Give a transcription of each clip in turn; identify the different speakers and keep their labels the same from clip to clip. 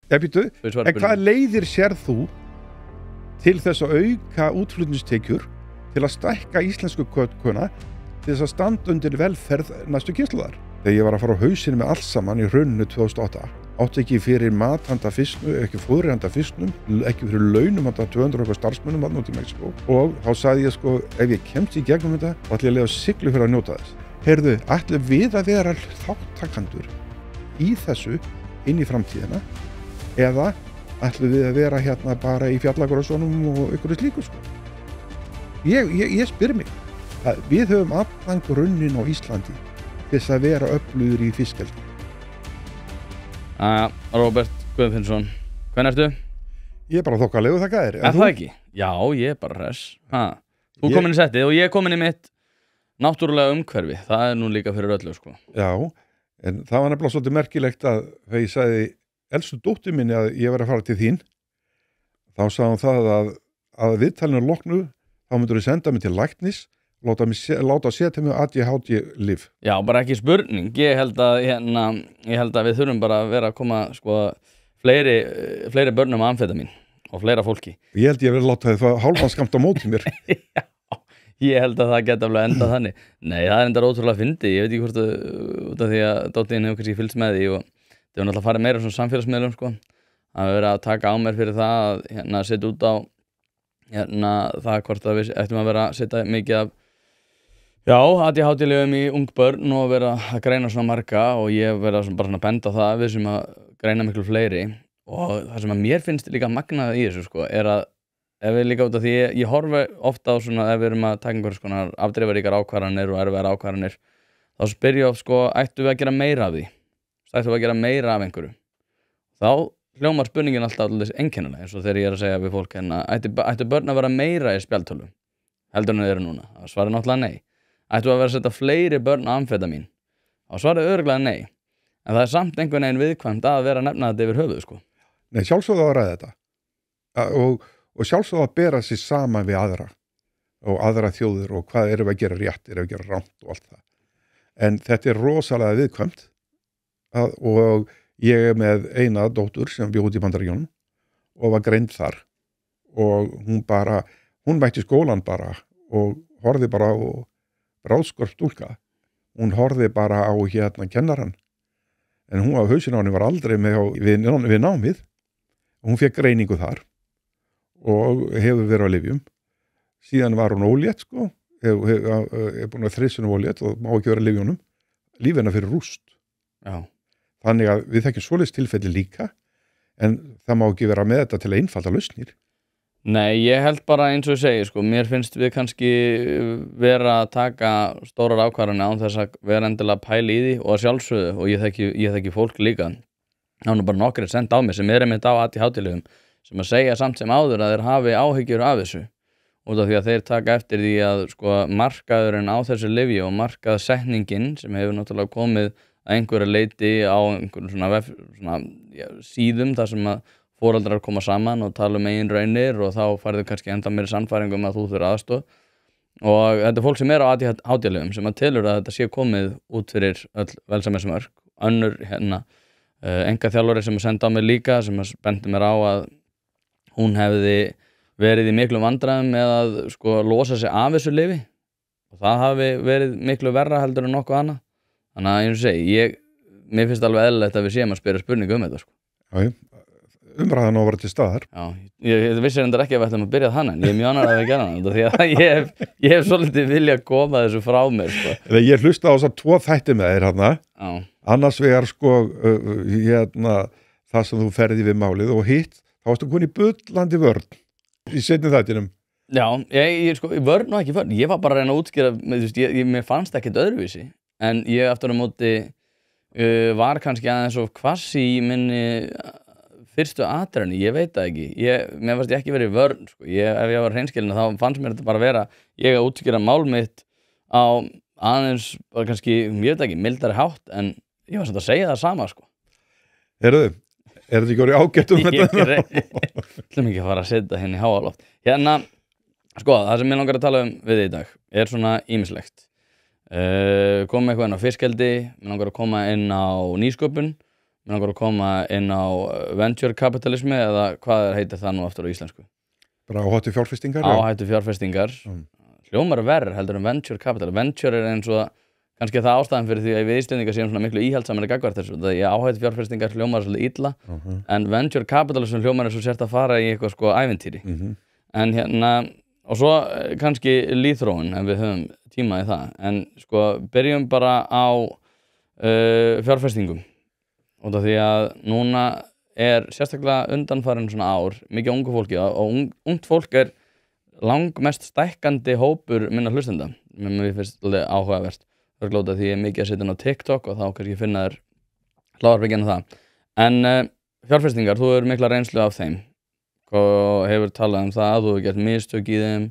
Speaker 1: En hvað leiðir sérð þú til þess að auka útflutningstekjur til að stækka íslensku kökuna til þess að standa undir velferð næstu kynslóðar? Þegar ég var að fara á hausinu með allt saman í hruninu 2008, átti ekki fyrir mat handa fisknum, ekki fóðri handa fisknum, ekki fyrir launum handa 200 eitthvað starfsmönnum þarna út í Mexíkó. Og þá sagði ég sko, ef ég kemst í gegnum þetta, þá ætla ég að leyfa siglu fyrir að njóta þess. Heyrðu, ætlum við að vera þáttakandur í þessu inn í framtíðina, eða ætlum við að vera hérna bara í fjallagrössunum og einhverju slíku sko. Ég spyr mig, við höfum allan grunninn á Íslandi til þess að vera öflugur í fiskeldi.
Speaker 2: Róbert Guðfinnsson, hvernig ertu?
Speaker 1: Ég er bara þokkalegu, þakka þér.
Speaker 2: Er það ekki? Já, ég er bara hress. Þú komin í settið og ég komin í mitt náttúrulega umhverfi. Það er nú líka fyrir öllu, sko.
Speaker 1: Já, en það var nefnilega svolítið merkilegt að þegar ég sagði elstu dóttur minni að ég var að fara til þín, þá sagði hún það að viðtalinu loknu, þá myndur þið senda mig til læknis, láta setja mig ADHD-lyf.
Speaker 2: Já, bara ekki spurning. Ég held að við þurfum bara að vera að koma sko, fleiri börnum á amfetamín og fleira fólki.
Speaker 1: Ég held ég verið að láta þið það hálfan skamt á móti mér.
Speaker 2: Já, ég held að það geta alveg endað þannig. Nei, það er enda ótrúlega fyndið. Ég veit ekki hvort út af því að dóttiðin hefur kannski fylgst með því og það var náttúrulega að fara meira svona samfélagsmiðlum sko. Það hefur verið að taka á mér fyrir það að setja út á það hvort að við ættum að vera að setja mikið af ADHD-lyfjum í ung börn og vera að greina svona marga og ég vera bara svona að benda á það við sem að greina miklu fleiri og það sem að mér finnst líka magnað í þessu sko er að ef við líka út af því ég horfi ofta á svona ef við erum að taka einhverjum konar afdrifaríkar ákvarðanir og erfiðar ákvarðanir þá spyr ég oft sko ættum við að gera meira af því ættum við að gera meira af einhverju þá hljómar spurningin alltaf alltaf einkennilega eins og þegar ég er að segja við fólk ættu börn að vera meira í spjaldtölu heldur en þau eru núna það svarar náttúrulega nei ættu að vera að setja fleiri börn á amfetamín og svarið örugglega nei en það er samt einhvern veginn viðkvæmt að vera að nefna þetta yfir höfuð sko.
Speaker 1: Nei, sjálfsögðu að ræða þetta og sjálfsögðu að bera sig saman við aðra og aðra þjóðir og hvað erum við að gera rétt, erum við að gera rangt og allt það en þetta er rosalega viðkvæmt og ég er með eina dóttur sem bjó út í Bandaríkjunum og var greind þar og hún mætti skólan bara og horfði bara á ráðskörp stúlka. Hún horfði bara á kennaran. En hún á hausinn á henni var aldrei við námið. Hún fekk greiningu þar og hefur verið á lyfjum. Síðan var hún ólétt sko. Hefur búin að þrissunum ólétt og má ekki vera lyfjunum. Lífina fyrir rúst.
Speaker 2: Já.
Speaker 1: Þannig að við þekkjum svoleiðis tilfelli líka en það má ekki vera með þetta til að einfalda lausnir.
Speaker 2: Nei, ég held bara eins og ég segi, sko, mér finnst við kannski vera að taka stórar ákvarðanir án þess að vera endilega pæla í því og að sjálfsögðu og ég þekki fólk líka. Það er nú bara nokkrir sent á mig sem er einmitt á ADHD-lyfjum sem að segja samt sem áður að þeir hafi áhyggjur af þessu út af því að þeir taka eftir því að sko, markaðurinn á þessu lyfji og markaðsetningin sem hefur náttúrulega komið að einhverju leyti á einhverjum síðum þar sem að foreldrar koma saman og tala eigin raunir og þá færðu kannski enda meiri sannfæringu að þú þurfir aðstoð og þetta er fólk sem er á ADHD-lyfjum sem að telur að þetta sé komið út fyrir öll velsæmismörk önnur einkaþjálfari sem að senda á mig líka sem að bendi mér á að hún hefði verið í miklu vandræðum með að sko losa sig af þessu lyfi og það hafi verið miklu verra heldur en nokkuð annað þannig að eins og segi mér finnst alveg eðlilegt að við séum að spyrja spurningu þetta sko.
Speaker 1: Já, umræðan á að vera til staðar.
Speaker 2: Já, ég vissi reyndar ekki að við ætlum að byrja þannig, en ég er mjög ánægður að við gera þetta því að ég hef svolítið vilja að koma þessu frá mér, sko.
Speaker 1: Ég hlusta á þess að 2 þætti með þér hérna, annars vegar sko, það sem þú ferði við málið og hitt, þá varstu komin í bullandi vörn í seinni þættinum.
Speaker 2: Já, ég sko, vörn og ekki vörn, ég var bara að reyna að útskýra, mér fannst ekkert öðruvísi, en ég aftur á móti var kannski aðeins of hvassi í minni fyrstu atriðinu, ég veit það ekki mér fannst ég ekki verið í vörn sko. Ef ég var hreinskilinn þá fannst mér þetta bara vera ég að útskýra mál mitt á aðeins, bara kannski, ég veit ekki mildari hátt, en ég var samt að segja það sama sko.
Speaker 1: Heyrðu, er þetta ekki orðið ágætt þetta?
Speaker 2: Ætlum ekki að fara að setja henni í háaloft. Hérna, sko, það sem ég langar að tala við í dag er svona ýmislegt koma eitthvað inn á fiskeldi, mér langar að koma inn á nýsköpun Mér langar að koma inn á venture kapitalismi eða hvað heitir það nú aftur á íslensku?
Speaker 1: Bara áhættu fjárfestingar?
Speaker 2: Áhættu fjárfestingar. Hljómar verð heldur venture capital. Venture eins og kannski það ástæðan fyrir því að við Íslendingar séum svona miklu íhaldsamari gagnvart þessu. Það er áhættu fjárfestingar hljómar svolítið illa, en venture capitalism hljómar eins og sért að fara í eitthvað sko ævintýri. En hérna, og svo kannski lýðþróun, ef við höfum tíma í það. En sko, byrjum bara á fjárfestingum. Út af því að núna sérstaklega undanfarin svona ár mikið ungu fólki og ungt fólk langmest stækkandi hópur minna hlustenda. Mér finnst alveg áhugavert. Örglóta því ég er mikið að setja inn á TikTok og þá kannski finna þér hlaðvarpið það. En fjárfestingar, þú hefur mikla reynslu af þeim og hefur talað það að þú hefur gert mistök í þeim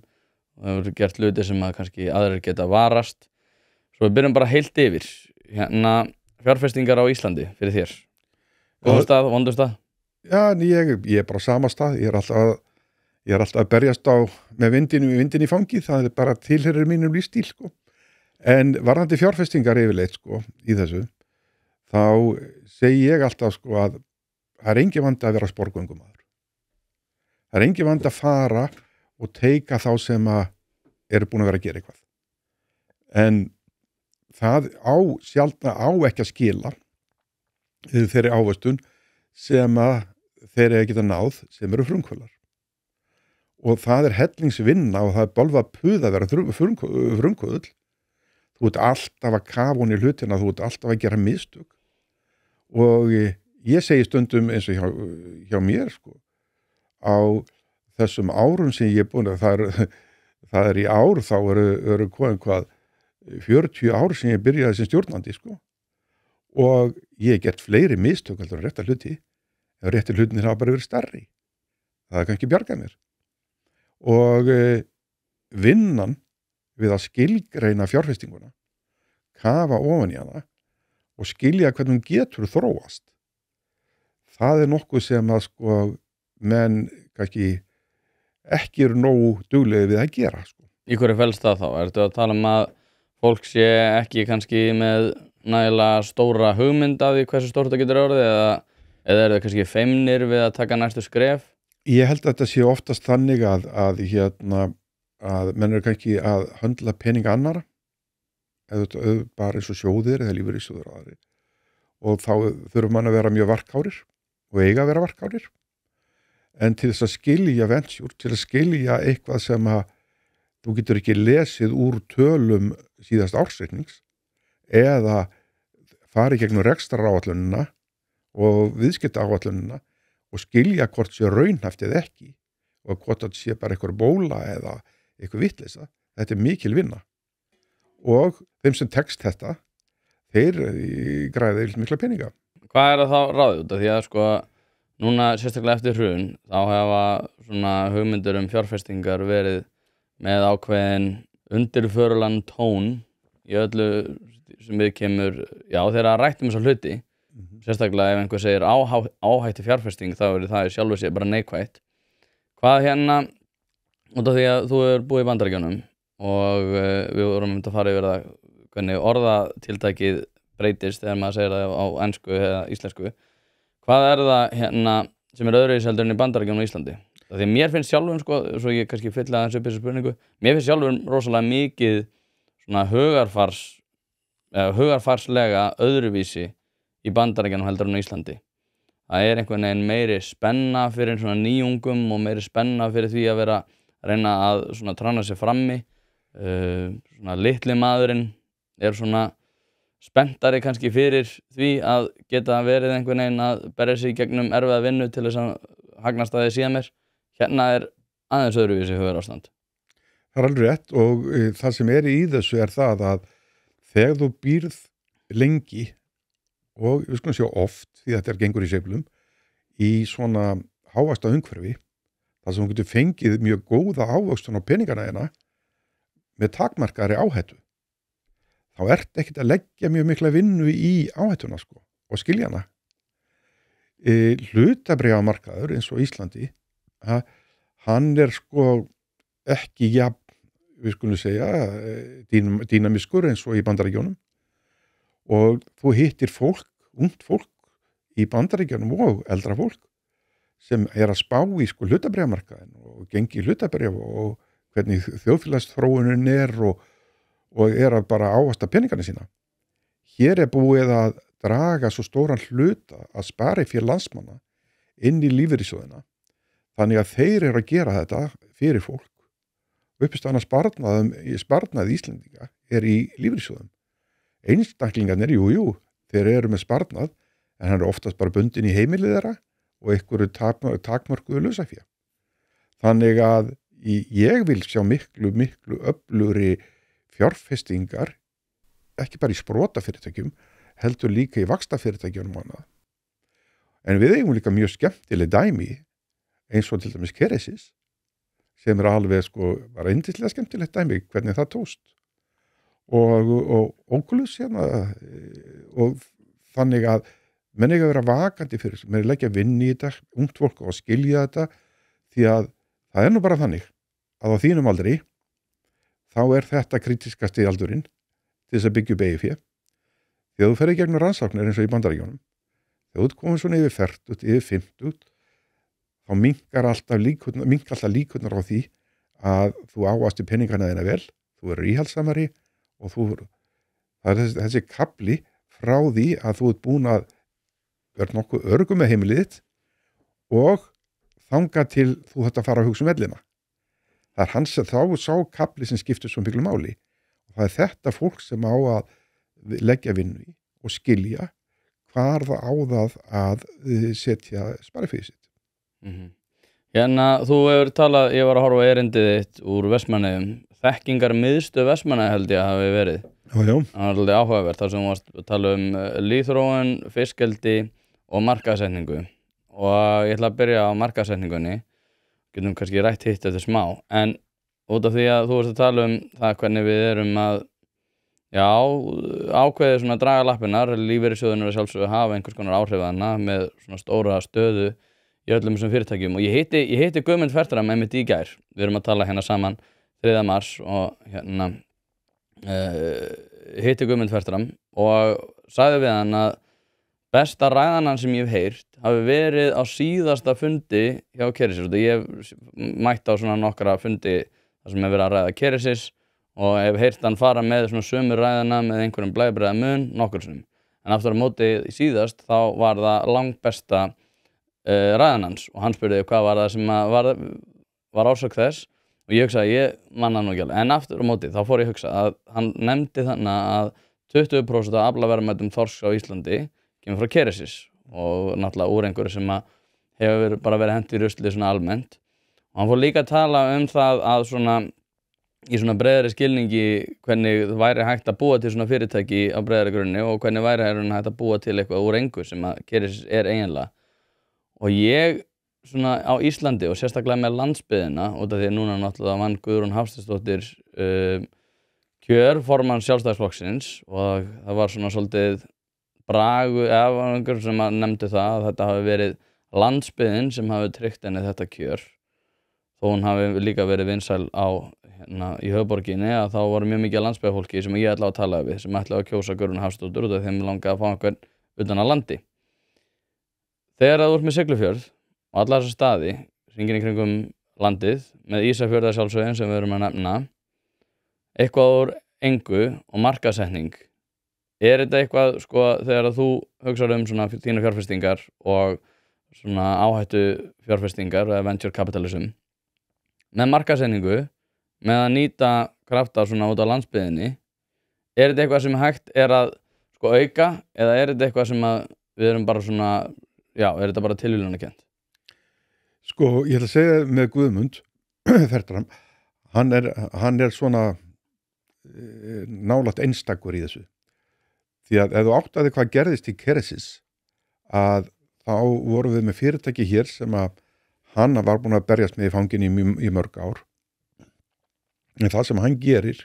Speaker 2: og hefur gert hluti sem að kannski aðrir geta varast. Svo við byrjum bara heilt yfir. Hérna, fjárfestingar á Íslandi fyrir þér. Góðum stað, vondum stað?
Speaker 1: Já, ég bara á sama stað. Ég er alltaf að berjast með vindin í fangi. Það bara tilheyrir mínum lífstíl, sko. En varðandi fjárfestingar yfirleitt, sko, í þessu, þá segi ég alltaf, sko, að það er engin vandi að vera sporgöngumaður. Það er engin vandi að fara og teika þá sem að eru búin að vera að gera eitthvað. En það sjaldna ekki að skila þeirri ávöxtun sem að þeir geta náð sem eru frumkvöðlar. Og það er hellingsvinna og það er bölvað puð að vera frumkvöðl. Þú ert alltaf að kafa hún í hlutina, þú ert alltaf að gera mistök. Og ég segi stundum eins og hjá mér, sko, á þessum árum sem ég er búin að það er í ár, þá eru hvað 40 ár sem ég byrjaði sem stjórnandi, sko. Og ég hef gert fleiri mistök heldur en rétta hluti. Ef rétti hlutinir hafa bara verið stærri. Það er kannski bjargað mér. Og vinnan við að skilgreina fjárfestinguna, kafa ofan í hana og skilja hvernig hún getur þróast. Það er nokkuð sem að sko menn kannski ekki eru nógu duglegir við að gera, sko.
Speaker 2: Í hverju felst það þá? Ertu að tala að fólk sé ekki kannski með nægilega stóra hugmynd af því hversu stórt það getur orðið eða eru það kannski feimnir við að taka næstu skref?
Speaker 1: Ég held að þetta sé oftast þannig að menn eru kannski að höndla peninga annara eða bara eins og sjóðir eða lífeyrissjóðir aðrir og þá þurfum mann að vera mjög varkárir og eiga að vera varkárir en til þess að skilja venture, til að skilja eitthvað sem að þú getur ekki lesið úr tölum síðast ársreiknings eða fari gegnum rekstraráætlunina og viðskiptaáætlunina og skilja hvort sé raunhæft eða ekki og hvort það sé bara eitthvað bóla eða eitthvað vitleysa. Þetta er mikil vinna. Og þeim sem tekst þetta, þeir græða mikla peninga.
Speaker 2: Hvað er það þá ráðið út af því að sko núna sérstaklega eftir hrun þá hafa svona hugmyndir fjárfestingar verið með ákveðin undirförulan tón í öllu sem við kemur, já þegar að rættum þessa hluti, sérstaklega ef einhver segir áhættu fjárfesting þá er það sjálfur sér bara neikvætt. Hvað hérna, út af því að þú er búið í Bandaríkjunum og við vorum að fara yfir það hvernig orðatiltækið breytist þegar maður segir það á ensku eða íslensku. Hvað er það hérna sem er öðruvísi heldur en í Bandaríkjunum og Íslandi? Því að mér finnst sjálfum, sko, svo ég kannski fylla aðeins upp þessu spurningu, mér finnst sjálfum rosalega mikið svona hugarfarslega öðruvísi í Bandaríkjunum heldur en á Íslandi. Það er einhvern veginn meiri spenna fyrir svona nýjungum og meiri spenna fyrir því að vera að reyna að svona trana sig frammi. Svona litli maðurinn er svona spenntari kannski fyrir því að geta verið einhvern veginn að berja sig í gegnum erfiða vinnu til þess að hagnast að þið síðan mér. Hérna er aðeins öðruvísi hugarástand.
Speaker 1: Það er alveg rétt og það sem er í þessu er það að þegar þú býrð lengi og við skulum sjá oft því þetta gengur í sveiflum í svona hávaxta umhverfi þar sem þú getur fengið mjög góða ávöxtun á peningana hérna með takmarkaðri áhættu þá ert ekkert að leggja mjög mikla vinnu í áhættuna sko og skilja hana. Hlutabréfamarkaður eins og Íslandi hann er sko ekki jafn, við skulum segja dýnamiskur eins og í Bandaríkjunum og þú hittir fólk, ungt fólk í Bandaríkjunum og eldra fólk sem að spá í sko hlutabréfamarkaðinn og gengi hlutabréfa og hvernig þjóðfélagsþróunin og að bara ávaxta peningana sína. Hér búið að draga svo stóran hluta að sparifé landsmanna inn í lífeyrissjóðina. Þannig að þeir að gera þetta fyrir fólk. Uppistæðan sparnað Íslendinga í lífeyrissjóðum. Einstaklingarnir, jú, þeir eru með sparnað, en hann oftast bara bundin í heimilið þeirra og einhverju takmörkuðu lausafé. Þannig að ég vil sjá miklu öflugri fjárfestingar, ekki bara í sprotafyrirtækjum, heldur líka í vaxtafyrirtækjunum annað. En við eigum líka mjög skemmtileg dæmi, eins og til dæmis Keresis, sem alveg var yndislega skemmtilegt dæmi, hvernig það tókst. Og Oculus og þannig að menn eiga að vera vakandi fyrir þessu, menn er leggja vinn í þetta, ungt fólk og skilja þetta, því að það nú bara þannig að á þínum aldri þá þetta kritiskasti aldurinn til þess að byggja upp eigið fé. Þegar þú ferð í gegnum rannsóknir eins og í Bandaríkjunum, þegar þú komið svona yfir 40, yfir 50, þá minnkar alltaf líkurnar á því að þú ávaxtir peningana þína vel, þú verður íhaldssamari og það þessi kafli frá því að þú búin að vera nokkuð öruggur með heimilið þitt og þangað til þú þetta fara að hugsa ellina. Það þá sá kafli sem skiptir svo miklu máli. Og það þetta fólk sem á að leggja vinnu í og skilja hvar það á það að setja spariféð sitt.
Speaker 2: Hérna, þú hefur talað, ég var að horfa á erindið þitt úr Vestmannaeyjum, þekkingar miðstöð Vestmannaeyja held ég að hafi verið.
Speaker 1: Já.
Speaker 2: Það var alveg áhugavert, þar sem þú varst að tala lýðþróun, fiskeldi og markaðssetningu. Og ég ætla að byrja á markaðssetningunni, getum kannski rætt hitt eftir smá, en út af því að þú varst að tala það hvernig við erum að ákveðið svona draga lappirnar, lífeyrissjóðunir að sjálfsögðu hafa einhvers konar áhrif þarna með svona stóra stöðu í öllum þessum fyrirtækjum og ég hitti Guðmund Fertram einmitt í gær, við erum að tala hérna saman 3. mars og hérna hitti Guðmund Fertram og sagði við hann að besta ræðan sem ég hef heyrt hafi verið á síðasta fundi hjá Keresis og ég hef mætt á svona nokkra fundi þar sem hef verið að ræða Keresis og hef heyrt hann fara með svona sömu ræðana með einhverjum blæbrigða mun nokkur sinnum. En aftur á móti síðast þá var það langbesta ræðan hans og hann spurði hvað var það sem var orsök þess og ég hugsaði ég man það nú ekki alveg. En aftur á móti þá fór ég að hugsa að hann nefndi þannig að 20% af aflaverðmætum þorsks á Íslandi kemur frá Keresis og náttúrulega úr einhverju sem hefur bara verið hent í ruslið svona almennt. Og hann fór líka að tala það að svona í svona breiðari skilningi hvernig væri hægt að búa til svona fyrirtæki á breiðari grunni og hvernig væri hægt að búa til eitthvað úr engu sem að Keresis eiginlega. Og ég svona á Íslandi og sérstaklega með landsbyggðina út af því að núna náttúrulega vann Guðrún Hafsteinsdóttir kjör formann Sjálfstæðisflokksins og það var svona svolítið bragu eða einhver sem nefndi það að þetta hafi verið landsbyggðin sem hafi tryggt henni þetta kjör þó hún hafi líka verið vinsæl í höfuðborginni að þá voru mjög mikið landsbyggðarfólki sem ég ætla að tala við sem ætla að kjósa Guðrún Hafsteinsdóttur út af þeim langaði að fá einhvern utan að landi. Þegar þú ert með Siglufjörð og alla þessa staði hringinn í kringum landið með Ísafjörð sjálfsögðin sem við erum að nefna eitthvað úr engu og markaðssetning þetta eitthvað þegar þú hugsar svona þína fjárfestingar og svona áhættu fjárfestingar eða venture capitalism með markaðssetningu með að nýta krafta svona út á landsbyggðinni þetta eitthvað sem hægt að auka eða þetta eitthvað sem við erum bara svona þetta bara tilviljunarkennt?
Speaker 1: Ég ætla að segja með Guðmund Fertram, hann er svona nálægt einstakur í þessu. Því að ef þú áttaði hvað gerðist í Keresis að þá vorum við með fyrirtæki hér sem að hann var búin að berjast með í fangin í mörg ár. En það sem hann gerir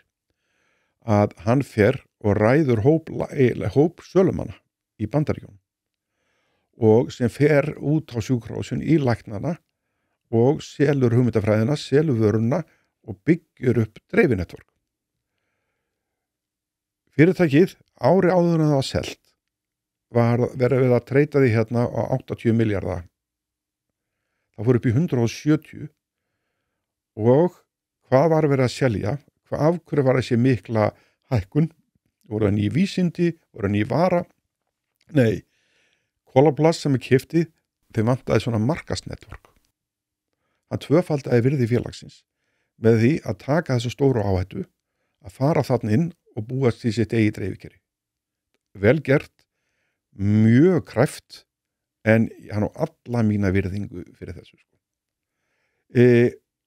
Speaker 1: að hann fer og ræður hóp sölumanna í Bandaríkjunum og sem fer út á sjúkrahúsin í læknana og selur hugmyndafræðina, selur vöruna og byggjur upp dreifinetvork. Fyrirtækið ári áður en það var selt var verið að treyta því hérna á 80 milljarða. Það fór upp í 170 og hvað var verið að selja? Af hverju var þessi mikla hækkun? Voru það ný vísindi? Voru það ný vara? Nei, Kolaplast sem keypti, þeim vantaði svona markaðsnetwork. Hann tvöfaldaði virði félagsins með því að taka þessu stóru áhættu, að fara þarna inn og búast í sitt eigið dreifikerfi. Vel gert, mjög kræft, en hann á alla mína virðingu fyrir þessu.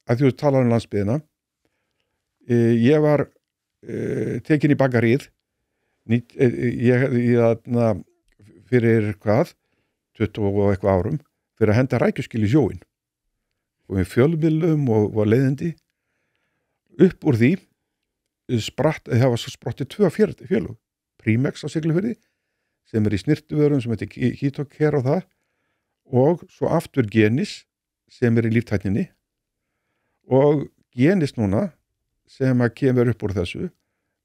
Speaker 1: Að þú talar landsbyggðina, ég var tekin í bakarið fyrir hvað 20 og eitthvað árum fyrir að henda rækjuskil í sjóinn og við fjölmiðlum og leiðindi upp úr því það var svo sprottið 2 félög Primex á Siglufirði sem í snirtuvörum sem heitir Kitocare og það og svo aftur Genis sem í líftækninni og Genis núna sem að kemur upp úr þessu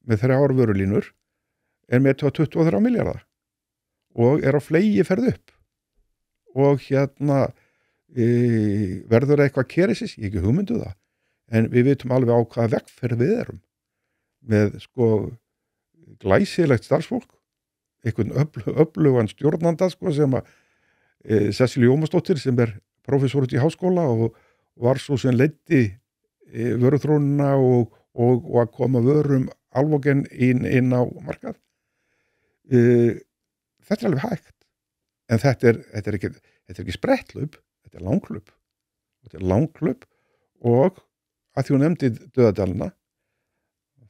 Speaker 1: með 3 vörulínur með 23 milljarða og á flegi ferð upp og verður eitthvað keresis, ég ekki hugmyndu það en við vitum alveg á hvaða vegferð við erum með glæsilegt starfsfólk einhvern öflugan stjórnanda sem að Cecilie Jómasdóttir sem prófessor út í háskóla og var svo sem leiddi vöruþróunina og að koma vörum alvogen inn á markað. Þetta alveg hægt. En þetta er ekki spretthlaup, þetta langhlaup. Þetta langhlaup og að því hún nefndi Dauðadalina,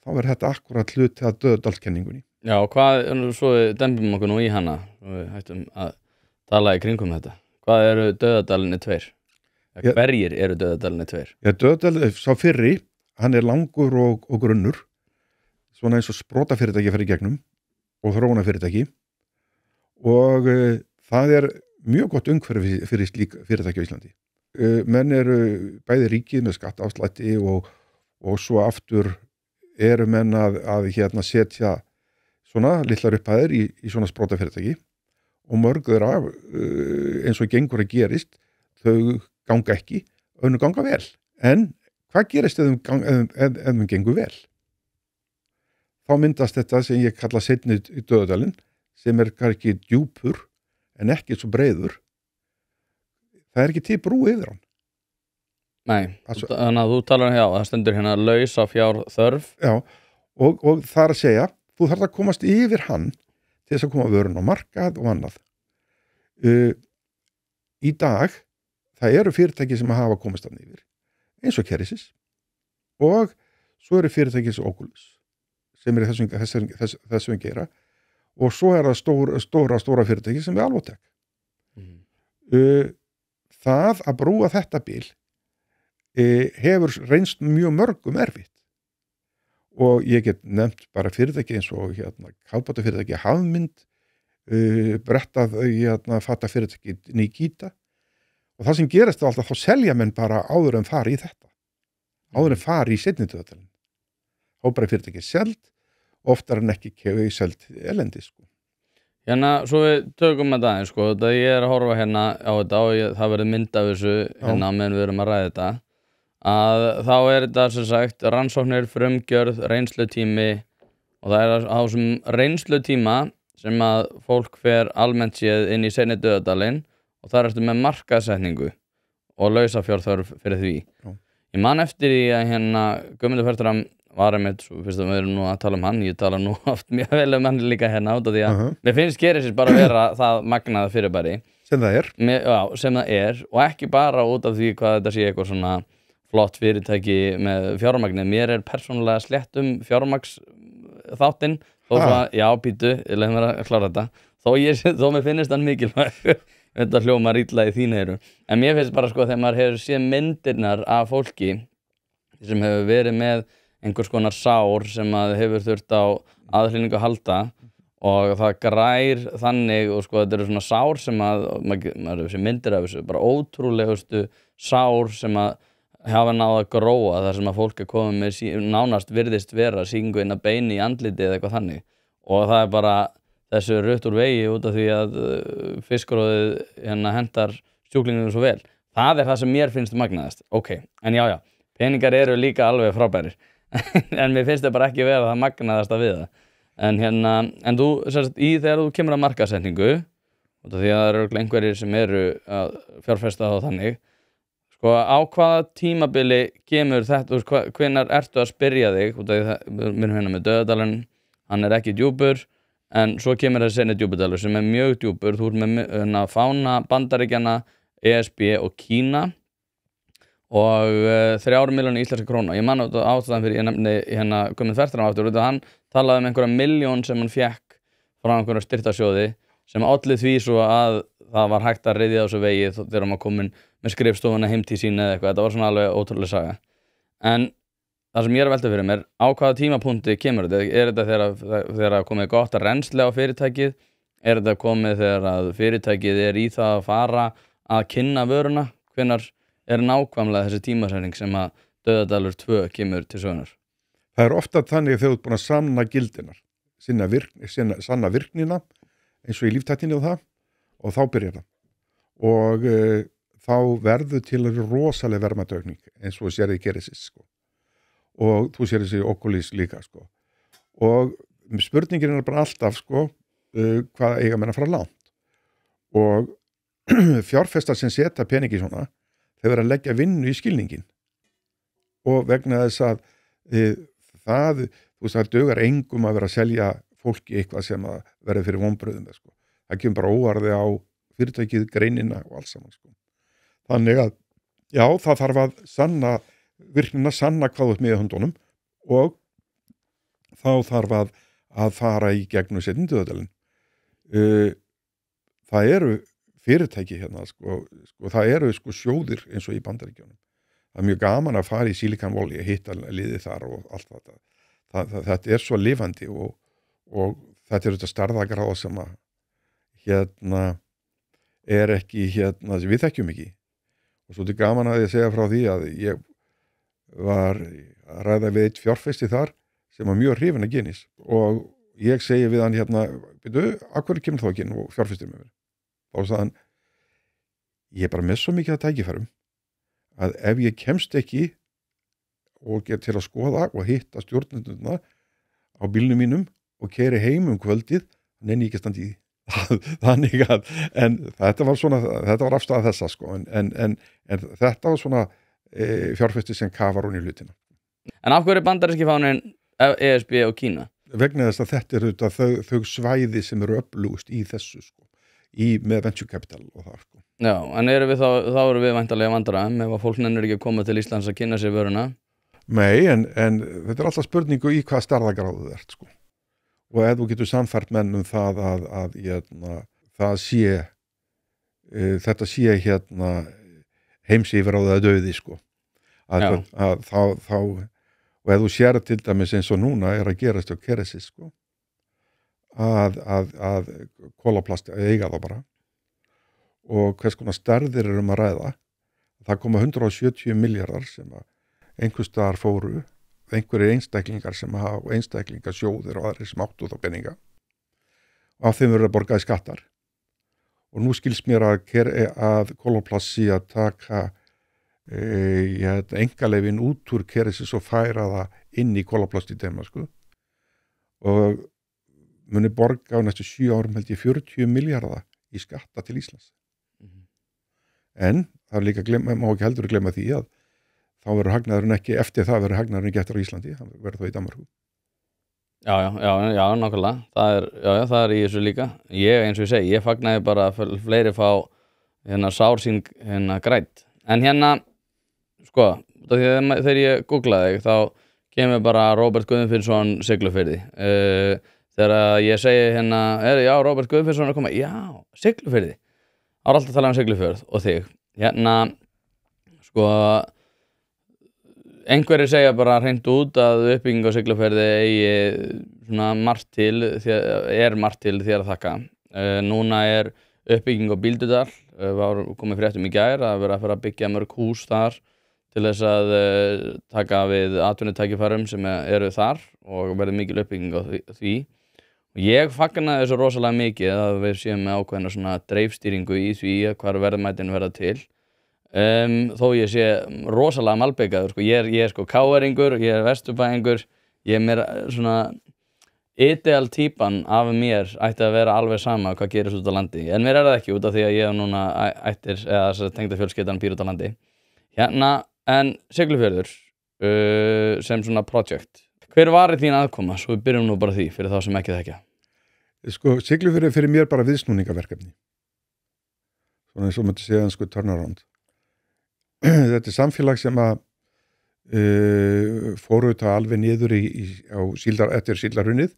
Speaker 1: þá þetta akkurat hluti að Dauðadalskenningunni.
Speaker 2: Já, svo dembum okkur nú í hana, og við hættum að tala í kringum þetta. Hvað eru Dauðadalinni 2? Hverjir eru Dauðadalinni 2?
Speaker 1: Já, Dauðadal, sá fyrri, hann langur og grunnur, svona eins og sprotafyrirtæki fyrir gegnum og þróunarfyrirtæki og það mjög gott umhverfi fyrir slík fyrirtæki á Íslandi. Menn eru bæði ríkið með skattaafslætti og svo aftur eru menn að setja svona litlar upphæðir í svona sprotafyrirtæki og mörg þeirra eins og gengur að gerist, þau ganga ekki, önnur ganga vel. En hvað gerist ef þeim gengur vel? Þá myndast þetta sem ég kalla seinni í Dauðadalinn, sem ekki djúpur en ekki svo breiður. Það ekki til brú yfir hann.
Speaker 2: Nei, þannig að þú talar það stendur hérna lausa fjárþörf.
Speaker 1: Já, og það að segja, þú þarf að komast yfir hann til þess að koma vörun á markað og annað. Í dag, það eru fyrirtæki sem hafa komist þarna yfir, eins og Keresis, og svo eru fyrirtæki sem Oculus, sem þessum gera, og svo það stóra fyrirtæki sem Alvotech. Það að brúa þetta bil hefur reynst mjög mörgum erfitt og ég get nefnt bara fyrirtæki eins og kafbátafyrirtæki Hafmynd, brettað fatta fyrirtæki Nikita og það sem gerist alltaf þá selja menn bara áður en fari í þetta áður en fari í seinni Dauðadalinn þá bara fyrirtæki selt oftar en ekki selt elendi
Speaker 2: Hérna, svo við tökum þetta aðeins þetta ég að horfa hérna á þetta og það verður mynd af þessu hérna meðan við erum að ræða þetta að þá þetta sem sagt rannsóknir, frumgjörð, reynslutími og það á þessum reynslutíma sem að fólk fer almennt séð inn í seinni Dauðadalinn og þar ertu með markaðssetningu og lausafjárþörf fyrir því. Ég man eftir því að hérna Guðmundur Fertram var einmitt, fyrst að við erum nú að tala um hann, ég tala nú oft mjög vel um hann líka hérna út af því að mér finnst Keresis bara að vera það magnaða fyrirbæri.
Speaker 1: Sem það
Speaker 2: sem það og ekki bara út af því hvað þetta sé eitthvað svona flott fyrirtæki með fjármagnið. Mér persónulega slett fjármagnsþáttinn, þó svo að, já, býtu, ég leiði mér að klára þetta, þó mér finnst hann mikilvæg, þetta hljómar illa í þín eyru. En mér finnst bara þegar maður hefur séð myndirnar af fólki sem hefur verið með einhvers konar sár sem að hefur þurft á aðhlýningu að halda og það grær þannig og þetta eru svona sár sem að maður hefur séð myndir af þessu, bara ótrúlegustu sár sem að hafa náð að gróa þar sem að fólk komið með nánast virðist vera sýkingu inn að beini í andliti eða eitthvað þannig og það bara, þessu rutt úr vegi út af því að fiskróðið hendar sjúklingum svo vel. Það það sem mér finnst magnaðast. Ok, en já, peningar eru líka alveg frábærir. En mér finnst það bara ekki vera það magnaðasta við það. En þú, þegar þú kemur að markaðssetningu, út af því að það eru einhverjir sem eru að fjárfesta á þannig, sko, á hvaða tímabili kemur þetta, hvenær ertu að spyrja þig, út af því að við erum með Dauðadalinn, hann ekki djúpur, en svo kemur þessi seinni Djúpidalur sem mjög djúpur, þú með fána Bandaríkjanna, ESB og Kína og 3 milljónir íslenskra króna. Ég man ástæðan fyrir, ég nefndi Guðmund Fertram aftur, hann talaði einhverja milljón sem hann fékk frá einhverja styrktarsjóði sem olli því svo að það var hægt að reiðja á þessu vegi þegar maður komin með skrifstofuna heim til sín eða eitthvað. Þetta var svona alveg ótrúlega saga. En það sem ég að velta fyrir mér, á hvaða tímapunkti kemur þetta? Þetta þegar komið gott að rennsli á fyrirtækið? Þetta komið þegar að fyrirtækið í það að fara að kynna vöruna? Hvenær nákvæmlega þessi tímasetning sem að Dauðadalur 2 kemur til sögunar?
Speaker 1: Það ofta þannig að þau búin að sanna gildinar, sanna virknina, eins og í líftættinni og þá byrjar það. Og þá verður til rosaleg verðmætaaukning eins og sér þið Kerecis, sko. Og þú sér þessi Oculus líka, sko. Og spurningin bara alltaf, sko, hvað eiga menn að fara langt. Og fjárfestar sem setja peningi svona, þeir verða að leggja vinnu í skilningin. Og vegna þess að það dugar engum að vera að selja fólki eitthvað sem að verði fyrir vonbröðum, sko. Það kemur bara óvarði á fyrirtækið, greinina og alls saman, sko. Þannig að, já, það þarf að sanna hvað út með höndunum og þá þarf að fara í gegnum seinni Dauðadalinn. Það eru fyrirtæki hérna, sko, það eru sko sjóðir eins og í Bandaríkjunum. Það mjög gaman að fara í Silicon Valley, hitta liðið þar og allt þetta. Þetta svo lifandi og þetta þetta stærðagráða sem að ekki við þekkjum ekki. Og svo gaman að ég segja frá því að ég var að ræða við eitt fjárfesti þar sem var mjög hrifinn af Guinness og ég segi við hann byrju, af hverju kemur þá ekki inn og fjárfestir með mér? Þá sagði hann, ég bara með svo mikið að tækifærum að ef ég kemst ekki og get til að skoða og hitta stjórnendurna á bílnum mínum og keyri heim kvöldið, nenni ég ekki að standa í því. Þannig að, en þetta var afstæða þessa, sko, en þetta var svona fjárfesti sem kafar hún í hlutina.
Speaker 2: En af hverju bandaríski fáninn ESB og Kína?
Speaker 1: Vegna þess að þetta auðvitað þau svæði sem eru öflugust í þessu, sko, með venture capital og það, sko.
Speaker 2: Já, en þá eru við væntanlega vandræðum ef að fólk nennir ekki að koma til Íslands að kynna sér vöruna?
Speaker 1: Nei, en þetta alltaf spurningu í hvað stærðagráðu þú ert, sko. Og ef þú getur sannfært menn það að það sé þetta sé heimsífur á það dauði, sko. Þá og ef þú sér til dæmis eins og núna að gerast á Kerecis, sko, að kolaplast eiga það bara og hvers konar stærðir að ræða. Það koma 170 milljarðar sem að einhvers staðar fóru, einhverjir einstaklingar sem hafa einstaklingasjóðir og aðrir sem áttu þá peninga og af þeim verður að borga í skattar. Og nú skilst mér að Koloplast sé að taka engaleyfin út úr Kerecis og færa það inn í Koloplast í Danmörku og muni borga á næstu 7 árum held ég 40 milljarða í skatta til Íslands. En það er líka má ekki heldur að glemma því að þá verður hagnaðurinn ekki eftir það verður hagnaðurinn ekki eftir á Íslandi, hann verður þá í Danmörku.
Speaker 2: Já, nákvæmlega. Það er í þessu líka. Ég, eins og ég segi, ég fagnaði bara að fleiri fá sár sín grædd. En sko, þegar ég googlaði þá kemur bara Róbert Guðfinnsson Siglufirði. Þegar ég segi já, Róbert Guðfinnsson að koma, já, Siglufirði. Það var alltaf að tala um Siglufjörð og þig. Sko, einhverjir segja bara hreint út að uppbygging á Siglufirði svona margt til því að þakka. Núna uppbygging á Bíldudal, var komið fréttum í gær að vera að fara að byggja mörg hús þar til þess að taka við atvinnutækifærum sem eru þar og verður mikil uppbygging á því. og ég fagnaði þessu rosalega mikið að við séum með ákveðna svona dreifstýringu í því hvar verðmætin verða til þó ég sé rosalega malbikaður sko. ég er sko KR-ingur, ég er vesturbæingur, ég er meira svona ideal típan af mér ætti að vera alveg sama hvað gerist út á landi, en mér það ekki út af því að ég hef núna ættir eða tengdafjölskyldan býr út á landi hérna, en Siglufjörður sem svona project, hver var þín aðkoma, svo við byrjum nú bara því fyrir þá sem ekki þekkja.
Speaker 1: Sko, Siglufjörður fyrir mér bara viðsnúningaverkefni, svona eins og maður segja sko turnaround. Þetta er samfélag sem að fóru þetta alveg niður eftir síldarhrunnið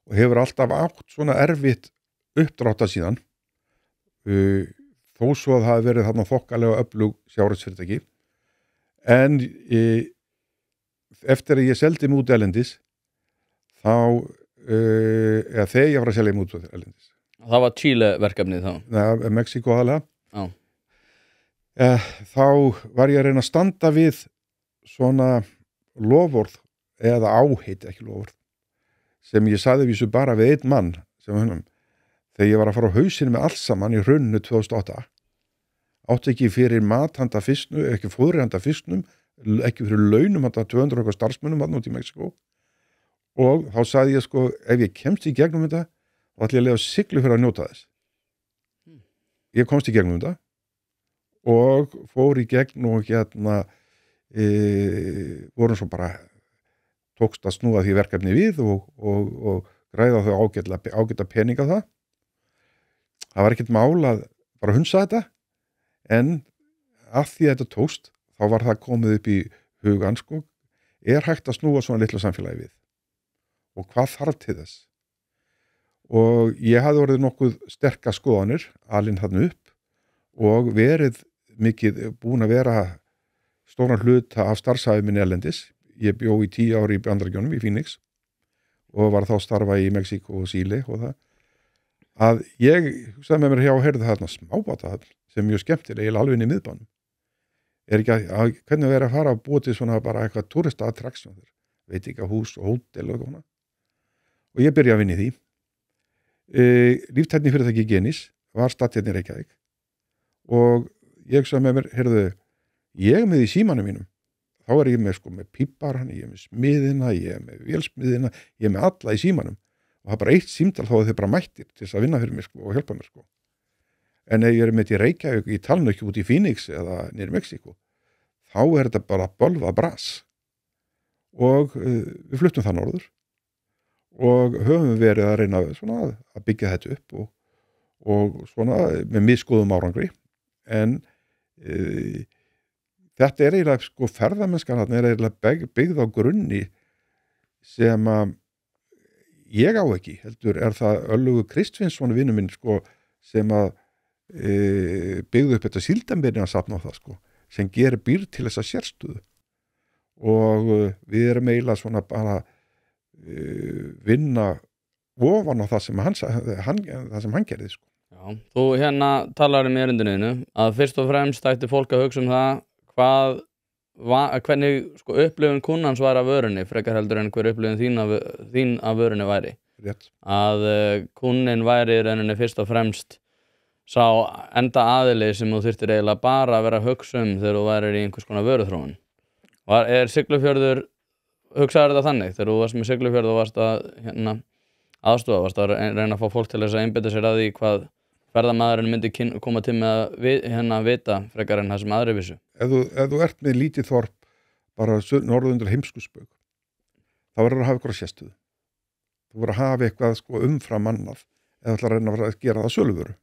Speaker 1: og hefur alltaf átt svona erfitt uppdrátta síðan þó svo að það hafi verið þarna þokkalega öflug sjávarútvegsfyrirtæki en eftir að ég seldi mig út erlendis þá eða þegar ég var að selja mig út erlendis.
Speaker 2: Það var Chile verkefnið þá?
Speaker 1: Nei, Mexíkó aðalega.
Speaker 2: Já.
Speaker 1: Þá var ég að reyna að standa við svona lofórð eða áheit, ekki lofórð, sem ég sagði vísu bara við einn mann sem hennum, þegar ég var að fara á hausinu með alls saman í hrunnu 2008 átti ekki fyrir mat handa fisknum, ekki fóðri handa fisknum, ekki fyrir launum handa 200 okkar starfsmönnum hann út í Mexíkó og þá sagði ég sko, ef ég kemst í gegnum þetta þá ætla ég að lega siglu fyrir að njóta þess. Ég komst í gegnum þetta og fór í gegn og hérna vorum svo bara tókst að snúa því verkefni við og græða þau ágæta peninga það. Það var ekkert mál að bara hunsa þetta en að því að þetta tókst þá var það komið upp í hugan sko, er hægt að snúa svona litlu samfélagi við og hvað þarf til þess og ég hafði orðið nokkuð sterka skoðanir alinn þarna upp og verið mikið búin að vera stóran hluta af starfsævi minni erlendis. Ég bjó í 10 ári í Bandaríkjunum í Phoenix og var þá starfa í Mexíkó og Síle og það að ég hugsaði með mér hjá að heyrði þarna smábáta sem mjög skemmtileg, eiginlega alveg inn í miðbænum. Er ekki að hvernig vera að fara að búa til svona bara eitthvað turista attraction veit ekki að hús og hótel og svona. Og ég byrjaði að vinna í því. Líftækni fyrirtæki Genis var statt hérna í Reykjavík og ég hugsaði með mér, heyrðu, ég með í símanum mínum, þá er ég með sko með píparan, ég er með smiðina, ég er með vélsmiðina, ég er með alla í símanum og það er bara eitt símtal þá að þau bara mættir til þess að vinna fyrir mér sko og hjálpa mér sko. En ef ég er með til Reykjavík, ég tala nú ekki út í Phoenix eða niður í Mexíkó, þá er þetta bara bölvað bras og við fluttum það norður og höfum verið að reyna svona að byggja þetta upp og svona með misgóðum árangri en þetta er eiginlega sko ferðamennskan þarna er eiginlega byggð á grunni sem að ég á ekki, heldur er það Örlygur Kristfinnsson vinur minn sko sem að byggðu upp þetta síldambirninsafn á það sko sem gerir býr til þessa sérstöðu og við erum eiginlega svona bara vinna ofan á það sem hann gerði sko.
Speaker 2: Já, þú hérna talar í erindinu að fyrst og fremst ætti fólk að hugsa það hvernig sko upplifun kunnans var af vörunni frekar heldur en hver upplifun þín af vörunni væri.
Speaker 1: Rétt.
Speaker 2: Að kunnin væri í rauninni fyrst og fremst sá enda aðili sem þú þyrftir eiginlega bara að vera að hugsa þegar þú værir í einhvers konar vöruþróun. Er Siglufjörður, hugsaður þetta þannig þegar þú varst með Siglufjörð og varst að aðstoða, varst að reyna að fá fólk til þess að einbeita sér að því hvað ferðamaðurinn myndi koma til með að vita frekar en það sem aðri vissu.
Speaker 1: Ef þú ert með lítið þorp bara norður undir heimskuðsbaug þá verður að hafa eitthvað sérstöðu. Þú verður að hafa eitthvað sko umfram annað eða ætlar að reyna að gera það söluvöru.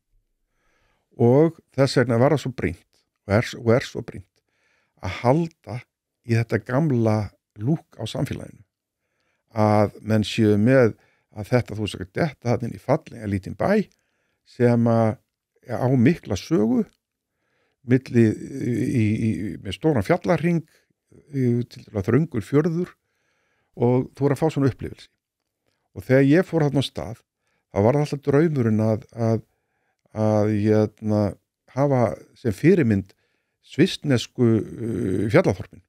Speaker 1: Og þess vegna var það svo brýnt og er svo brýnt að halda í þetta gamla lúk á samfélaginu. Að menn séu með að þetta þú sagt þetta þarna inn í fallega lítinn bæ sem að á mikla sögu milli með stóran fjallarhring til þröngur fjörður og þú voru að fá svona upplifilsi og þegar ég fór þarna á stað þá var það alltaf draumurinn að hafa sem fyrirmynd svissnesku fjallaþorpin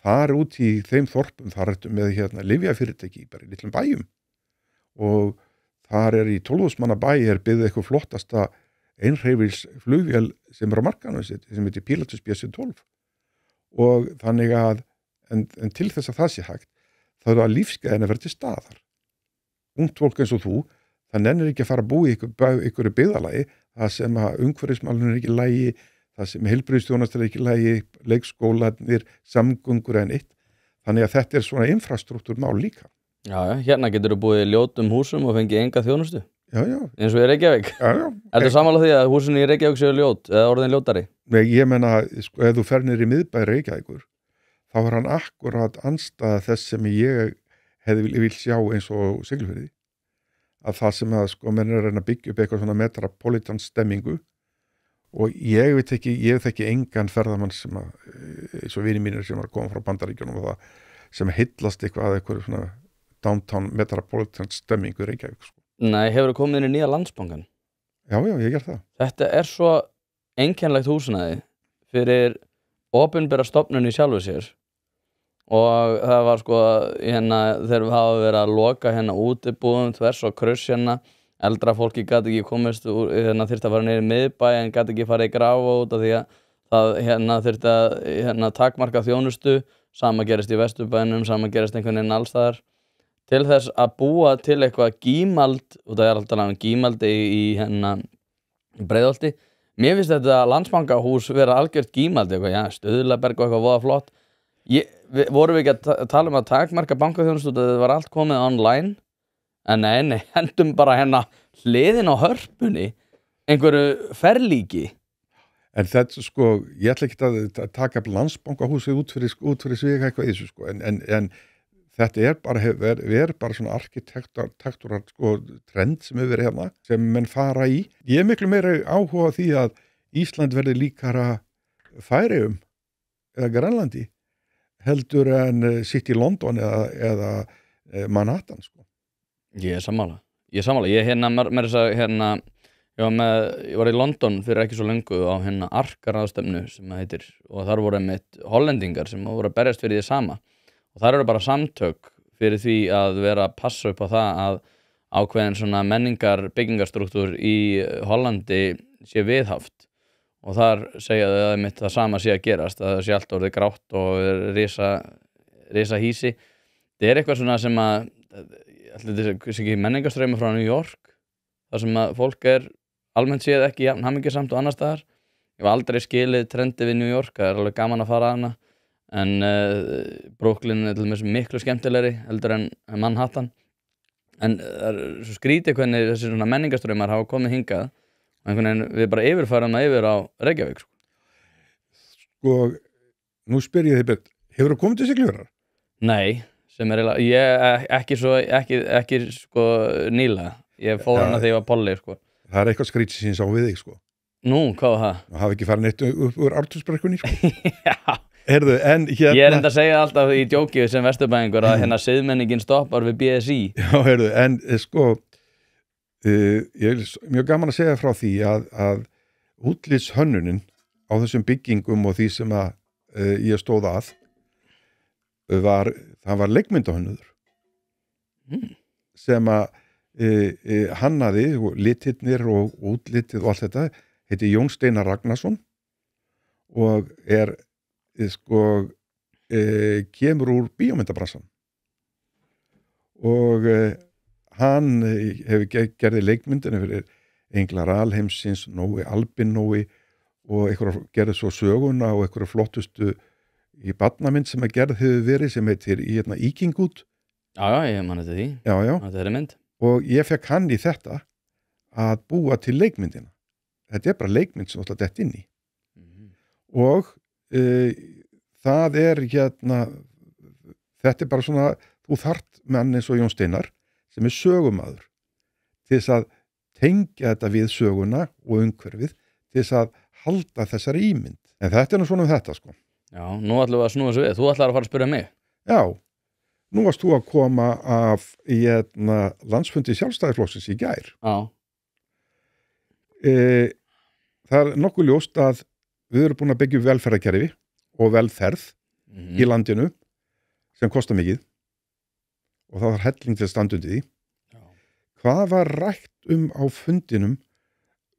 Speaker 1: þar út í þeim þorpum þar ertu með lyfjafyrirtæki bara í litlum bæjum og þar í 12.000 manna bæ byggð eitthvað flottasta einhreyfils flugvél sem á markanum sitt, sem heitir Pilatus BC-12 og þannig að en til þess að það sé hægt þá að lífsgæðin að vera til staðar. Ungt fólk eins og þú, það nennir ekki að fara að búa í einhverju byggðalagi, það sem að umhverfismálun ekki lægi, það sem heilbrigðisþjónusta ekki lægi, leikskólanir, samgöngur en eitt. Þannig að þetta svona infrastruktúrmál líka.
Speaker 2: Já, hérna getur þú búið í ljótum húsum og fengið enga þjónustu.
Speaker 1: Já.
Speaker 2: Eins og í Reykjavík.
Speaker 1: Já.
Speaker 2: Ertu sammála því að húsin í Reykjavík séu ljót eða orðin ljótari?
Speaker 1: Nei, ég meina, sko, ef þú fer niður í miðbæ Reykjavíkur, þá hann akkurat andstæða þess sem ég hefði vil sjá eins og Siglufirði. Að það sem að, sko, menn að reyna að byggja upp eitthvað svona metropolitan stemmingu og ég þekki engan ferðamann sem að, eins og vini mínir sem var að koma frá Bandaríkjunum og það sem heillast eitthvað svona downtown metropolitan stemmingu í Reykjavík, sko.
Speaker 2: Nei, hefurðu komið inn í nýja Landsbankann?
Speaker 1: Já, ég ger það.
Speaker 2: Þetta svo einkennlegt húsnæði fyrir opinbera stofnun í sjálfu sér og það var sko hérna þegar við hafa verið að loka hérna útibúðum þvers og kruss hérna eldra fólki gat ekki komist hérna þyrfti að fara niður í miðbæ en gat ekki farið í Grafa út af því að það hérna þyrfti að takmarka þjónustu, sama gerist í Vesturbænum, sama gerist einhvern veginn alls staðar til þess að búa til eitthvað gímald og það alltaf gímaldi í hérna Breiðholti. Mér finnst þetta Landsbankahús vera algjört gímaldi eitthvað, Stuðlaberg og eitthvað voða flott. Vorum við ekki að tala að takmarka bankaþjónustu þetta var allt komið online en nei, hendum bara hérna hliðin á hörpunni einhverju ferlíki. En
Speaker 1: þetta, sko, ég ætla ekki að taka Landsbankahúsið út fyrir svig eitthvað í þessu, sko, en þetta bara svona arkitektúrar, sko, trend sem hefur verið hérna, sem menn fara í. Ég miklu meira áhuga á því að Ísland verði líkara Færeyjum eða Grænlandi heldur en sitt í London eða Manhattan, sko.
Speaker 2: Ég er sammála. Ég var í London fyrir ekki svo lengu á hérna Arkaráðstefnu sem það heitir og þar voru einmitt hollendingar sem voru að berjast fyrir því sama og þar eru bara samtök fyrir því að vera að passa upp á það að ákveðin svona menningar byggingarstruktúr í Hollandi sé viðhaft og þar segja þau að einmitt það sama sé að gerast að það sé allt orðið grátt og risa hísi. Það eitthvað svona sem að þetta sé ekki menningarstreymi frá New York þar sem að fólk almennt séð ekki hamingjusamt og annars staðar. Ég hef aldrei skilið trendi við New York, það alveg gaman að fara að hana en Brooklyn til dæmis miklu skemmtilegri heldur en Manhattan en það svo skrítið hvernig þessi svona menningarströmmar hafa komið hingað og einhvern veginn við bara yfirfærum það yfir á Reykjavík.
Speaker 1: Sko, nú spyr ég þig, hefur þú komið til Siglufjarðar?
Speaker 2: Nei, sem ég ekki sko nýlega. Ég fór hana þegar ég var polli, sko.
Speaker 1: Það eitthvað skrítið sem ég sá við þig, sko.
Speaker 2: Nú, hvað var það?
Speaker 1: Það hafi ekki farið neitt upp úr Ártúnsbrekkunni, sko.
Speaker 2: Já.
Speaker 1: Heyrðu, en hérna...
Speaker 2: Ég enda að segja alltaf í djókið sem vesturbæingur að hérna siðmenningin stoppar við BSI.
Speaker 1: Já, heyrðu, en sko, ég er mjög gaman að segja frá því að útlitshönnunin á þessum byggingum og því sem að ég stóð að, það var leikmyndahönnuður sem að hannaði og litirnir og útlitið og allt þetta heiti Jón Steinar Ragnarsson og kemur úr bíómyndabransan og hann hefur gerði leikmyndinu fyrir Englar Alheimsins, Nói Albinói og einhverja gerði svo söguna og einhverja flottustu í barnamynd sem að gerð hefur verið sem heitir Íkingút.
Speaker 2: Já, ég man þetta því.
Speaker 1: Já.
Speaker 2: Þetta mynd.
Speaker 1: Og ég fekk hann í þetta að búa til leikmyndina. Þetta bara leikmynd sem alltaf dett inn í. Og það þetta bara svona, þú þarft menn eins og Jón Steinar sem sögumaður til þess að tengja þetta við söguna og umhverfið til þess að halda þessari ímynd. En þetta nú svona þetta, sko.
Speaker 2: Já, nú ætlum við að snúa þessu við. Þú ætlar að fara að spyrja mig.
Speaker 1: Já. Nú varst þú að koma af landsfundi Sjálfstæðisflokksins í gær.
Speaker 2: Já.
Speaker 1: Það nokkuð ljóst að við erum búin að byggja velferðarkerfi og velferð í landinu sem kostar mikið og það var helling til að standa undir því. Já. hvað var rætt á fundinum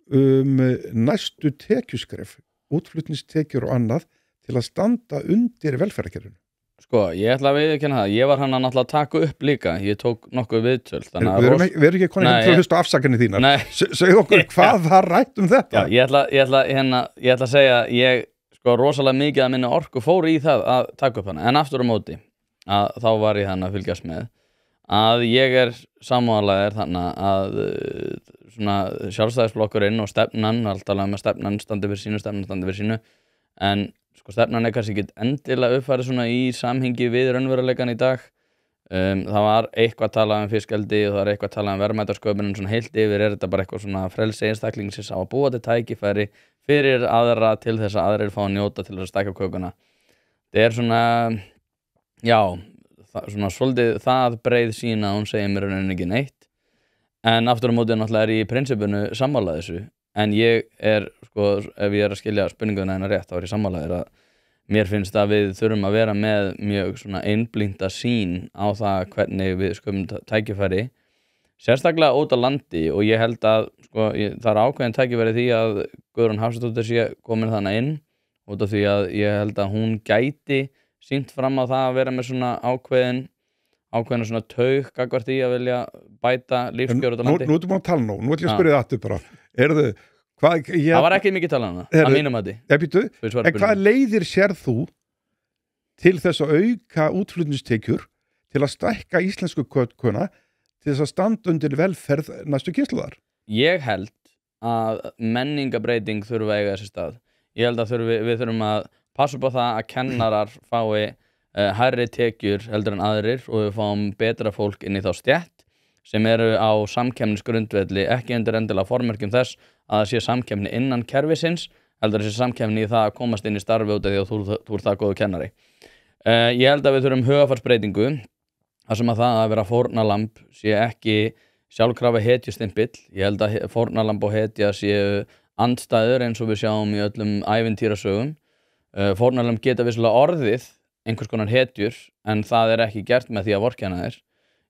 Speaker 1: næstu tekjuskref, útflutningstekjur og annað til að standa undir velferðarkerfinu?
Speaker 2: Sko, ég ætla að viðurkenna það. Ég var hann að náttúrulega taka upp líka. Ég tók nokkuð viðtöl.
Speaker 1: Við erum ekki konið til að hlusta á afsakanir þínar. Segðu okkur hvað var rætt þetta?
Speaker 2: Já, ég ætla að segja ég sko rosalega mikið að minna orku fór í það að taka upp hana. En aftur á móti, að þá var ég hann að fylgjast með að ég sammálaður þannig að svona sjálfstæðisflokkurinn og stefnan, alltaf með stefnan standi fyrir sínu, en sko stefnan kannski ekki endilega uppfærið svona í samhengi við raunveruleikann í dag. Það var eitthvað að tala fiskeldi og það var eitthvað að tala verðmætasköpun, en svona heilt yfir þetta bara eitthvað svona frelsi einstaklingsins á að búa til tækifæri fyrir aðra til þess að aðrir fá að njóta til þess að stækka kökuna. Það svona, já, svona svolítið það breið sín að hún segir mér rauninni ekki neitt. En aftur á móti náttúrulega ég í prinsipinu sammála þessu. En ég sko, ef ég að skilja spurninguna hennar rétt, þá ég sammálaður að mér finnst að við þurfum að vera með mjög svona einblínda sýn á það hvernig við sköpum tækifæri, sérstaklega út á landi, og ég held að sko, það ákveðin tækifæri því að Guðrún Hafsteinsdóttir sé komin þarna inn, út af því að ég held að hún gæti sýnt fram á það að vera með svona ákveðina svona taug gagnvart því að vilja bæta lífskjör út á landi.
Speaker 1: Nú ertu búin að tala nú ætlum ég að spyrja það aftur bara.
Speaker 2: Það var ekki mikið talað að mínum að því.
Speaker 1: En hvað leiðir sér þú til þess að auka útflutningstekjur til að stækka íslensku kökuna til þess að standa undir velferð næstu kynslóðar?
Speaker 2: Ég held að menningabreiting þurfa að eiga þessi stað. Ég held að við þurfum að passa upp á það að kennarar fái hærri tekjur heldur en aðrir og við fáum betra fólk inn í þá stétt sem eru á samkeppnisgrundvelli, ekki undir endilega formerkjum þess að það sé samkeppni innan kerfisins, heldur að það sé samkeppni í það að komast inn í starfi út af því að þú það góðu kennari. Ég held að við þurfum hugarfarsbreytingu, þar sem að það að vera fórnarlamb sé ekki sjálfkrafa hetjustimpill. Ég held að fórnarlamb og hetja séu andstæður eins og við sjáum í öllum ævintýrasögum. Fórnarlamb geta vissulega orðið einhvers konar hetjur, en það ekki gert með því að vorkenna þér.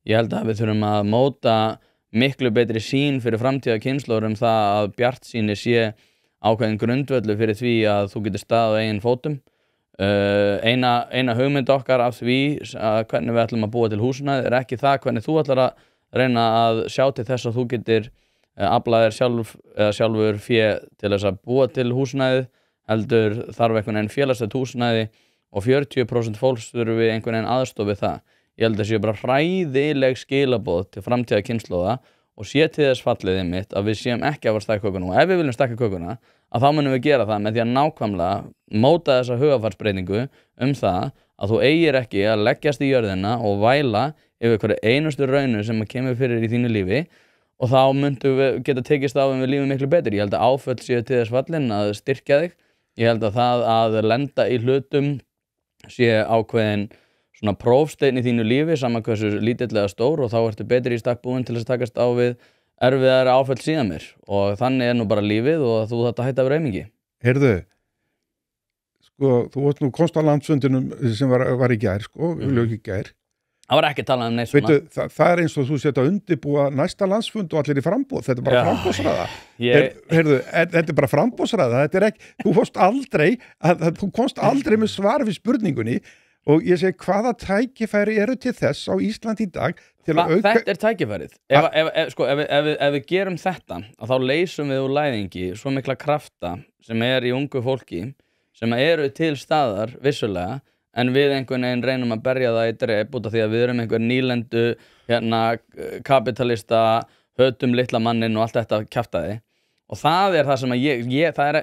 Speaker 2: Ég held að við þurfum að móta miklu betri sýn fyrir framtíða kynslóður það að bjartsýni sé ákveðin grundvöldu fyrir því að þú getur staðið á eigin fótum. Eina hugmynd okkar af því að hvernig við ætlum að búa til húsnæði ekki það hvernig þú ætlar að reyna að sjá til þess að þú getur aflað þér sjálfur fé til þess að búa til húsnæði, heldur þarf einhvern veginn félagslegt húsnæði og 40% fólks þurfum við einhvern veginn aðstoð við það. Ég held að það sé bara hræðileg skilaboð til framtíða kynslóða og sé til þess fallið einmitt að við séum ekki að fara að stækka kökuna, og ef við viljum stækka kökuna að þá munum við gera það með því að nákvæmlega móta þessa hugarfarsbreytingu það að þú eigir ekki að leggjast í jörðina og væla yfir hverju einustu raunu sem kemur fyrir í þínu lífi, og þá myndum við geta tekist á við lífið miklu betur. Ég held að áföll séu til þess fallin að styrkja þig. Ég held að það að lenda í hlutum sé ákveðin svona prófsteinn í þínu lífi, saman hversu lítillega stór, og þá ertu betri í stakk búin til þess að takast á við erfiðari áföll síðan mér, og þannig nú bara lífið og þú þetta hætta að vera aumingi.
Speaker 1: Heyrðu, sko, þú varst nú komst á landsfundinum sem var í gær, sko, lög í gær.
Speaker 2: Það var ekki talað neitt svona.
Speaker 1: Veitu, það eins og þú setja undirbúa næsta landsfund og allir í framboð, þetta bara framboðsræða. Heyrðu, þetta bara framboðsræða, þú komst aldrei með svar við spurningunni. Og ég segi, hvaða tækifæri eru til þess á Íslandi í dag til að auka...
Speaker 2: Þetta tækifærið. Ef við gerum þetta, þá leysum við úr læðingi svo mikla krafta sem í ungu fólki, sem eru til staðar vissulega, en við einhvern veginn reynum að berja það í drep út af því að við erum einhver nýlendu kapitalista, hötum litla mannin og allt þetta kjaftaði. Og það það sem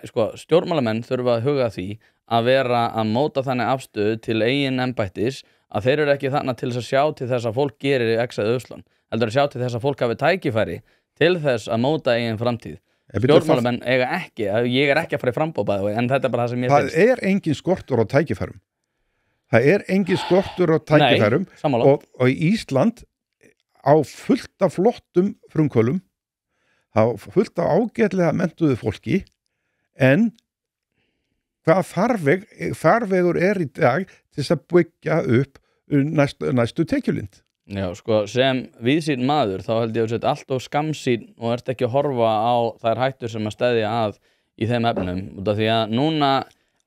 Speaker 2: sko, stjórnmálamenn þurfa að huga því að vera að móta þannig afstöðu til eigin embættis að þeir eru ekki þannig til þess að sjá til þess að fólk gerir exað öslun, heldur að sjá til þess að fólk hafi tækifæri til þess að móta eigin framtíð. Stjórnmálamenn eiga ekki, ég ekki að fara í frambóð, en þetta bara það sem ég finnst.
Speaker 1: Það engin skortur á tækifærum. Engin skortur á tækifærum.
Speaker 2: Nei,
Speaker 1: og Ísland á fullt af flottum frumkvölum, á fullt af ágætlega menntuðu fólki, en hvað farvegur í dag til þess að byggja upp næstu tekjulind?
Speaker 2: Já, sko, sem víðsýnn maður þá held ég að þetta allt of skammsýnn og ert ekki að horfa á þær hættur sem að steðja að í þeim efnum út af því að núna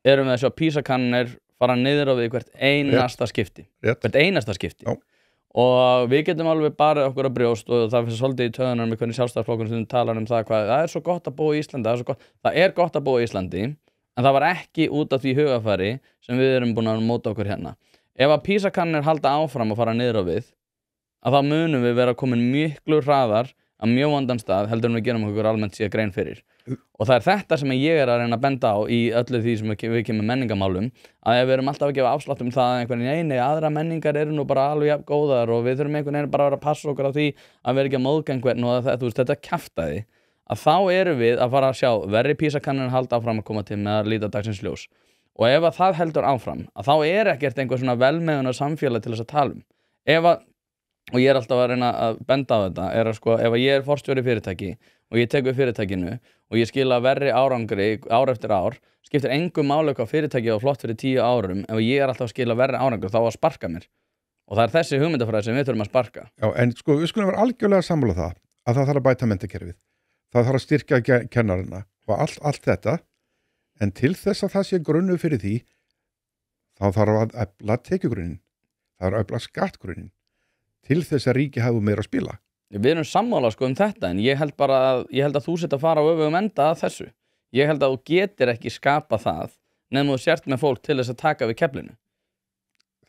Speaker 2: erum við að sjá PISA-kannanir fara niður á við hvert einasta skipti hvert einasta skipti
Speaker 1: Já.
Speaker 2: og við getum alveg barið okkur að brjóst og það finnst svolítið í töðunar með hvernig sjálfstæðisflokkurinn stundum talar hvað það er svo gott að búa í Íslandi það er gott að búa í Íslandi en það var ekki út af því hugafari sem við erum búin að móta okkur hérna ef að PISA-kannanir halda áfram og fara niður á við að þá munum við vera komin miklu hraðar á mjög vondan stað heldur en við gerum okkur almennt síðan grein fyrir og það er þetta sem ég er að reyna að benda á í öllu því sem við kemur menningamálum að ef við erum alltaf að gefa afslátt það að einhvern aðra menningar eru nú bara alveg jafn góðar og við þurfum einhvern veginn bara að vera að passa okkur á því að vera ekki að móðga einhvern og þetta kjaftaði að þá erum við að fara að sjá verri PISA-kannanir halda áfram að koma til með að líta dagsins ljós og ef að það heldur áfram að þá er ekkert einhver svona velmeðunar samfélag til þess að tala og ég er alltaf að reyna að benda á þetta að sko, ef ég er forstjóri fyrirtæki og ég tek við fyrirtækinu og ég skila verri árangri ár eftir ár skiptir engu máli hvað fyrirtæki á flott fyrir 10 árum ef ég er alltaf að skila verri árangri þá að sparka mér og það er þessi hugmyndafræði sem við þurfum að sparka
Speaker 1: Já, en sko, við skulum vera algjörlega sammála það að það þarf að bæta menntakerfið það þarf að styrkja kennarana og allt þetta en til þess að það sé grunnu fyrir því þá þarf að efla tekjugrunnin það þarf að efla skattgrunnin til þess að ríki hafa meira að spila.
Speaker 2: Við erum sammála sko þetta en ég held að þú sett að fara á öfugum enda að þessu. Ég held að þú getur ekki skapa það nema þú sért með fólk til þess að taka við keflinu.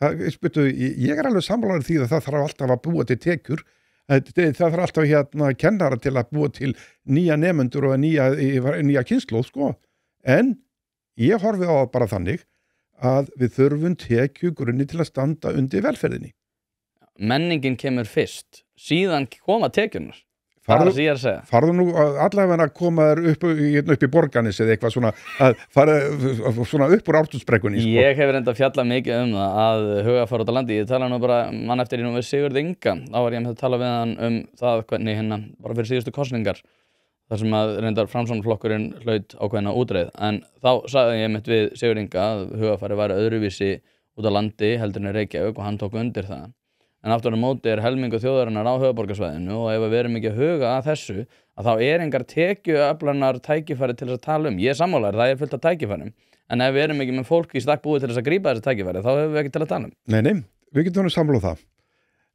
Speaker 1: Ég er alveg sammála því að það þarf alltaf að búa til tekjur. Það þarf alltaf kennara til að búa til nýja nemendur og nýja kynslóð sko. En ég horfi á bara þannig að við þurfum tekjugrunni til að standa undir velferðinni.
Speaker 2: Menningin kemur fyrst síðan koma tekjurnar það er það sem ég er að segja
Speaker 1: farðu nú allavega að koma þér upp í Borgarnes eða eitthvað svona að fara svona upp úr Ártúnsbrekkunni sko.
Speaker 2: Ég hef reynda að fjalla mikið það að huga fara út á landi ég tala nú bara mann eftir við Sigurð Inga þá var ég með að tala við hann það hvernig bara fyrir síðustu kosningar þar sem að reyndar Framsóknarflokkurinn hlaut ákveðna útreið en þá sagði ég mitt við Sigurð Inga að hugafari væri öðruvísi út á landi heldur en Reykjavík og hann tók undir það en aftur á móti helmingu þjóðarinnar á höfuðborgarsvæðinu og ef við erum ekki að huga að þessu að þá engar tekjuöflunar tækifæri til þess að tala ég er sammálaður, það fullt af tækifærum en ef við erum ekki með fólk í stakk búið til þess að grípa þessi tækifæri þá hefur við ekki til að tala
Speaker 1: Nei, við getum samlað það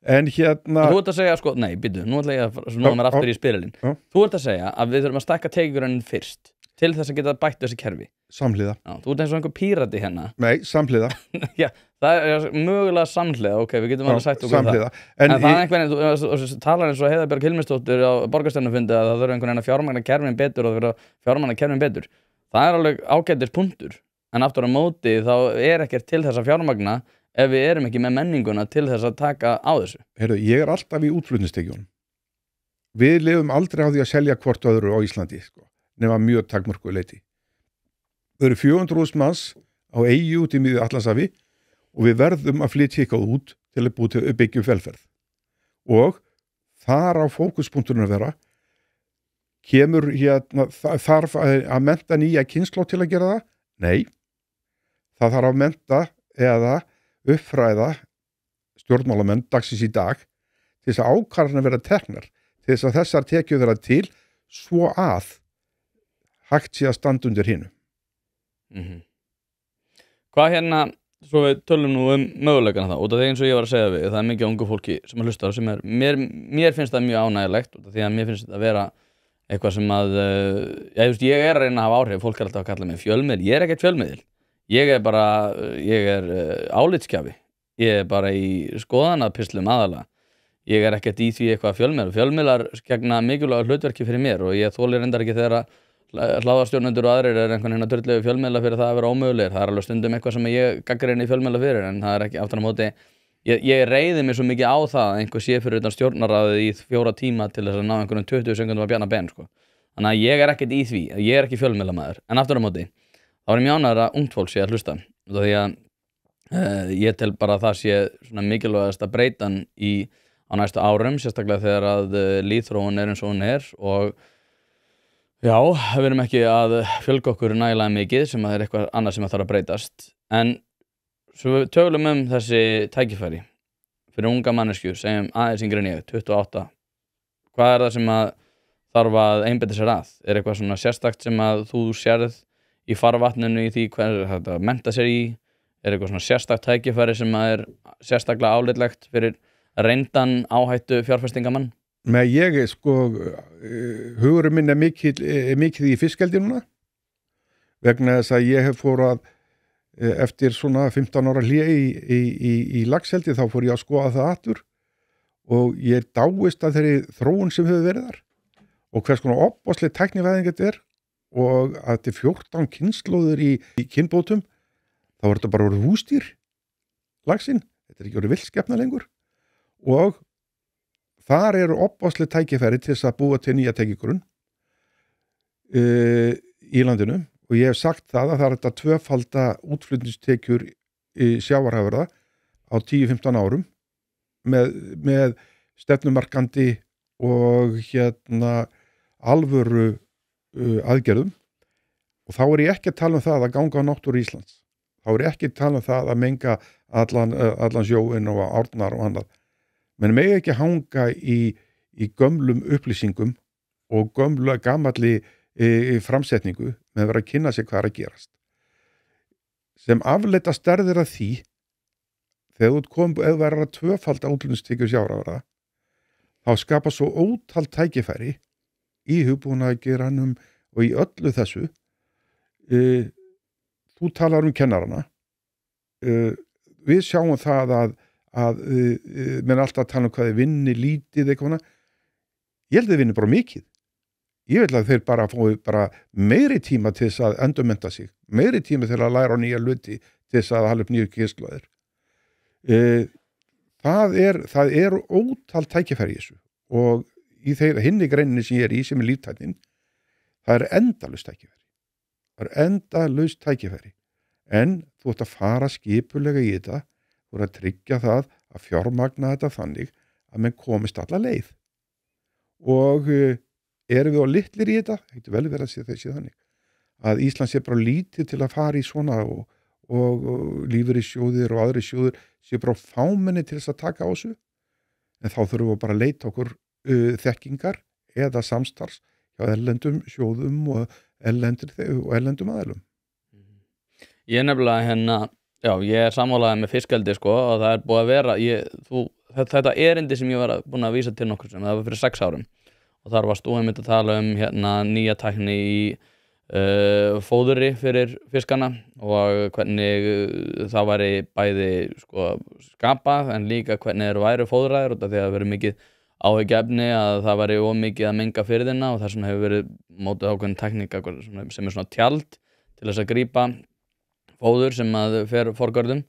Speaker 1: en
Speaker 2: Þú ert að segja, sko, nei, býtu, nú ætla ég að snúa mér aftur í spyrilinn Þú ert að segja að við þurfum að stækka tekjugrunninn fyrst til þess að geta bætt þessi kerfi
Speaker 1: Samhliða
Speaker 2: Þú ert eins og einhver pírati hérna
Speaker 1: Nei, samhliða
Speaker 2: Já, það er mögulega samhliða, ok, við getum alveg sagt okkur
Speaker 1: samhliða.
Speaker 2: En það er einhvern veginn, þú talar eins og Heiða Björg Hilmisdóttir á borgarstjórnarfundi að það þurfa einhvern veginn að fjármagna kerfin betur og það þurfa að fjármagna kerfin betur Það er alveg ágætis punktur en aftur á móti þá er ekkert til þess að fjármagna ef við erum ekki með menninguna til þess að taka á þessu
Speaker 1: Heyrðu, ég er alltaf í útflutningstekjunum Við lifum aldrei á því að selja hvort öðru á Íslandi sko, nema mjög takmörku leyti Það eru 400.000 manns á eyju út í miðju Atlantshafi og við verðum að flytja eitthvað út til að búið til að byggja velferð. Og þar á fókuspunkturinn að vera kemur þarf að mennta nýja kynslóð til að gera það? Nei. Það þarf að mennta eða uppfræða stjórnmálamenn dagsins í dag til þess að ákvarðanir vera teknar, til þess að þessar tekjur vera til svo að hægt sé að standa undir hinu.
Speaker 2: Hvað hérna, svo við tölum nú möguleikana það, út af því eins og ég var að segja við, það er mikið ungu fólki sem að hlusta sem mér finnst það mjög ánægilegt, út af því að mér finnst þetta að vera eitthvað sem að, ég er að reyna að hafa áhrif, fólk er alltaf að kalla mig fjölmiðl, ég er ekkert fjölmiðl, ég er álitskjafi, ég er bara í skoðanapislum aðalega, ég er ekkert í því eitthvað fjölmiðlar gegna mikilvæga hlutverki fyrir mér og ég þoli reyndar ekki þegar hlaðvarpsstjórnendur og aðrir er einhvern veginn að drullegu fjölmiðla fyrir það að vera ómögulegir. Það er alveg stundum eitthvað sem ég gagnrýni fjölmiðla fyrir en það er ekki aftur á móti. Ég reiði mig svo mikið á það að einhver sé fyrir utan stjórnarráðið í 4 tíma til þess að ná einhvern 20 sekúndum að bjarna ben sko. Þannig að ég er ekkert í því, ég er ekki fjölmiðlamaður. En aftur á móti, þá er mjög ánægður að ungt fólk sé að hlusta. Því að ég tel bara að það sé svona mikilvægasta breytan á næstu árum, sérstaklega þegar að lýðþróun er eins og hún er og já, við erum ekki að fjölga okkur nægilega mikið sem að það er eitthvað annað sem að þarf að breytast en svo við tölum þessi tækifæri fyrir unga manneskju, segjum aðeins yngri en ég, 28, hvað það sem að þarf að einbeita sér að? Er eitthvað svona sérstakt sem að þú sérð í farvatninu í því hvað þetta mennta sér í? Er eitthvað svona sérstakt tækifæri sem að er sérstaklega álitlegt fyrir reyndan áhættu fjárfestingamann?
Speaker 1: Nei, ég hugurinn minn mikið í fiskeldi núna vegna þess að ég hef fór að eftir svona 15 ára hlé í laxeldi þá fór ég að skoða það aftur og ég dáist að þeirri þróun sem hefur verið þar og hvers konar opbáslega tæknivæðing þetta og að þetta 14 kynslóðir í kynbótum þá er þetta bara orðið húsdýr laxinn, þetta ekki orðið villskepna lengur og þar eru opbáslega tækifæri til þess að búa til nýja tækigrunn í landinu og ég hef sagt það að það er þetta tvöfalda útflutningstekjur í sjávarafurða á 10-15 árum með stefnumarkandi og alvöru aðgerðum og þá er ég ekki að tala um það að ganga á náttúru Íslands þá er ég ekki að tala um það að menga allan sjóinn og árnar og annað menn megi ekki hanga í gömlum upplýsingum og gamalli framsetningu með að vera að kynna sig hvað er að gerast sem afleita stærðir af því þegar þú verður að tvöfalda útflutningstekjur sjávarafurða þá skapa svo ótal tækifæri í hugbúnaðargeiranum og í öllu þessu þú talar um kennarana við sjáum það að menn alltaf tala um hvað þið vinni lítið eitthvað ég held að þið vinni bara mikið ég vil að þeir bara fói meiri tíma til þess að endurmennta sig meiri tíma til að læra á nýja hluti til þess að hala upp nýju kynslóðir það er ótal tækifæri í þessu og í hinni greininni sem ég er í sem er líftæknin það er endalaust tækifæri en þú ert að fara skipulega í þetta þú ert að tryggja það að fjármagna þetta þannig að menn komist alla leið og erum við á litlir í þetta? Það getur vel verið að sé þessi þannig að Ísland sé bara lítið til að fara í svona og lífeyrissjóðir og aðri sjóðir sé bara fámenni til þess að taka á þessu en þá þurfum við bara að leita okkur þekkingar eða samstarfs hjá erlendum sjóðum og erlendum aðilum.
Speaker 2: Ég nefnilega ég er sammálaðið með fiskeldi og það er búið að vera þetta erindi sem ég var búin að vísa til nokkur sem það var fyrir 6 árum og þar varst þú einmitt að tala um nýja tækni í fóðuri fyrir fiskana og hvernig það væri bæði skapað en líka hvernig þeir væru fóðraðir og því að það verið mikið áhyggjuefni að það væri ómikið að menga firðina og þess vegna hefur verið mótuð ákveðin tekník sem er svona tjald til þess að grípa fóður sem að fer forgörðum.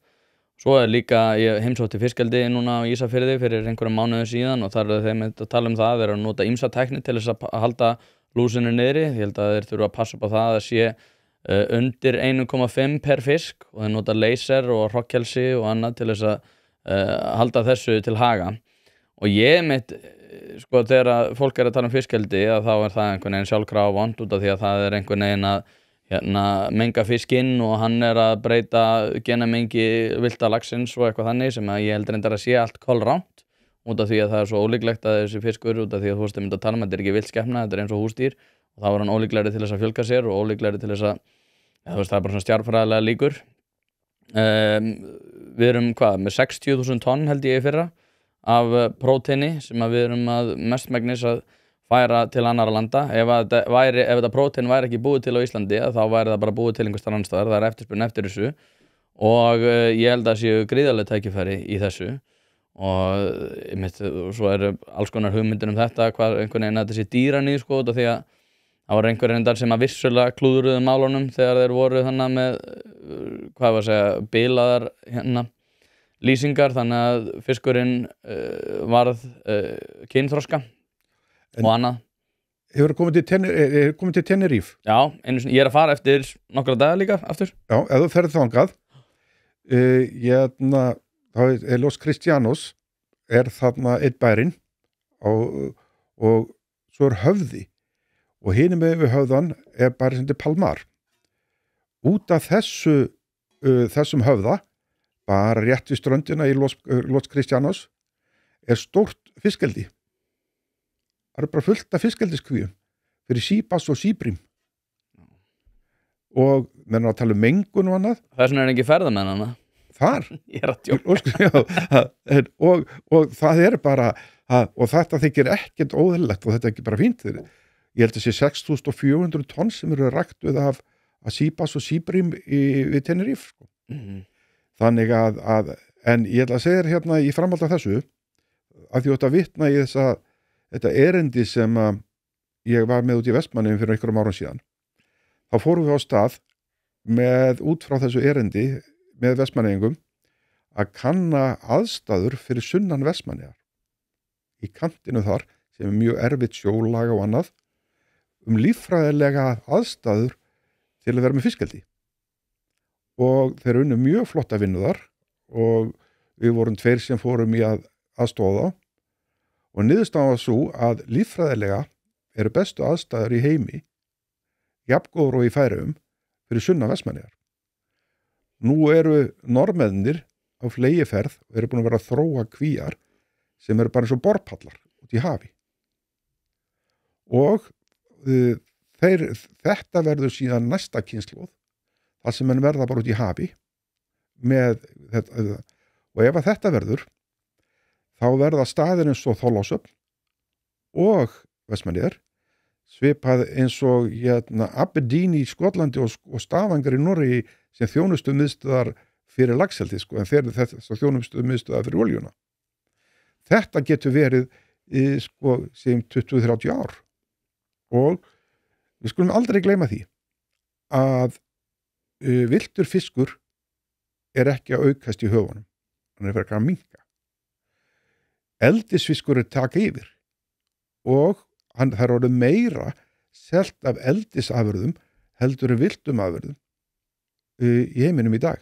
Speaker 2: Svo er líka, ég heimsótti fiskeldi núna á Ísafirði fyrir einhverjum mánuðum síðan og þar er þeim að tala um það, þeir eru að nota ýmsa tækni til þess að halda lúsinu niðri. Ég held að þeir þurfa að passa upp á það að sé undir 1,5 per fisk og þeir nota laser og hrokkkelsi og annað til þess að halda þessu til haga. Og ég mitt, þegar fólk er að tala um fiskeldi að þá er það einhvern veginn sjálfkrafa vont út af því að það er einhvern veginn að menga fiskinn og hann er að breyta genamengi villta laxins og eitthvað þannig sem að ég held reyndar að sé allt kolrangt út af því að það er svo ólíklegt að þessi fiskur út af því að þú veist að mynda að tala um að þetta er ekki vill skepna, þetta er eins og húsdýr og þá er hann ólíklegri til þess að fjölga sér og ólíklegri til þess að þú veist það er bara svona stjarnfræðilega líkur við erum með 60.000 tonn held ég í fyrra af próteini sem að við erum að mestmegnis að færa til annarra landa. Ef þetta prótein væri ekki búið til á Íslandi þá væri það bara búið til einhvers annars staðar, það er eftirspurn eftir þessu og ég held að séu gríðarleg tækifæri í þessu og svo eru alls konar hugmyndir um þetta, einhvern veginn að þetta sé dýranýð út af því að það var einhver reyndar sem að vissulega klúðruðu málunum þegar þeir voru þannig með bilaðar lýsingar þannig að fiskurinn varð kynþroska og annað.
Speaker 1: Hefur komið til Tenerife?
Speaker 2: Já, ég er að fara eftir nokkra daga líka aftur.
Speaker 1: Já, ef þú ferð þangað þá er Los Cristianos er þarna einn bærinn og svo er Höfði og hinum með við Höfðan er bærinn sem heitir Palmar. Út af þessum Höfða bara rétt við ströndina í Los Cristianos stórt fiskeldi. Það bara fullt af fiskeldiskvíum fyrir síbass og síbrím. Og menn að tala mengun og annað.
Speaker 2: Þess vegna ekki ferðamenn hana.
Speaker 1: Þar.
Speaker 2: Ég að djóka.
Speaker 1: og það bara, og þetta þykir ekkert óðurlegt og þetta ekki bara fínt. Ég held að sé 6.400 tonn sem eru ræktuð af síbass og síbrím við Tenerife. Sko. Þannig en ég ætla að segja þér hérna í framhald af þessu, að því að vitna í þetta erindi sem ég var með út í Vestmannaeyjum fyrir einhverjum árum síðan. Þá fórum við á stað út frá þessu erindi með Vestmannaeyingum að kanna aðstæður fyrir sunnan Vestmannaeyjar. Í kantinu þar, sem mjög erfitt sjólaga og annað, líffræðilega aðstæður til að vera með fiskeldi. Og þeir unnu mjög flotta vinnu þar og við vorum 2 sem fórum í að aðstoða þá. Og niðurstaðan var svo að líffræðilega eru bestu aðstæður í heimi, jafngóður og í Færeyjum, fyrir sunnan Vestmannaeyjar. Nú eru Norðmennir á fleygiferð og eru búin að vera að þróa kvíar sem eru bara eins og borpallar út í hafi. Og þetta verður síðan næsta kynslóð, þar sem menn verða bara út í hafi með þetta, og ef að þetta verður, þá verða staðir eins og Þorlákshöfn og Vestmannaeyjar svipað eins og Aberdeen í Skotlandi og Stavanger í Noregi sem þjónustu miðstöðar fyrir laxeldi, sko, en þeir þetta þjónustu miðstöðar fyrir oljuna. Þetta getur verið sem 20-30 ár og við skulum aldrei gleyma því að villtur fiskur ekki að aukast í höfunum, hann fyrir að minnka. Eldisfiskur taka yfir og það orðið meira selt af eldisafurðum heldur en villtum afurðum í heiminum í dag.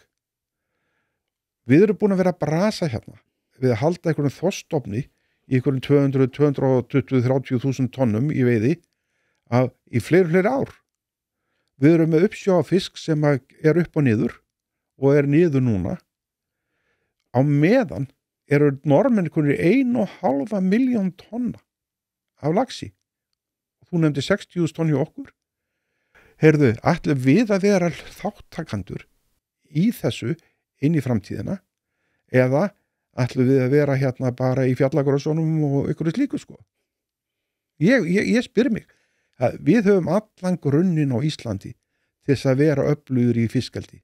Speaker 1: Við erum búin að vera að brasa hérna við að halda einhverjum þorskstofni í einhverjum 220-30.000 tonnum í veiði í fleiri ár. Við erum með uppsjávarfisk sem upp og niður og niður núna. Á meðan eru Norðmenn konur 1,5 milljón tonna af laxi. Þú nefndi 60.000 tonn hjá okkur. Heyrðu, ætlum við að vera þáttakandur í þessu inn í framtíðina eða ætlum við að vera hérna bara í Fjallagrössunum og ykkur slíku, sko. Ég spyr mig að við höfum allan grunninn á Íslandi til þess að vera öflugur í fiskeldi.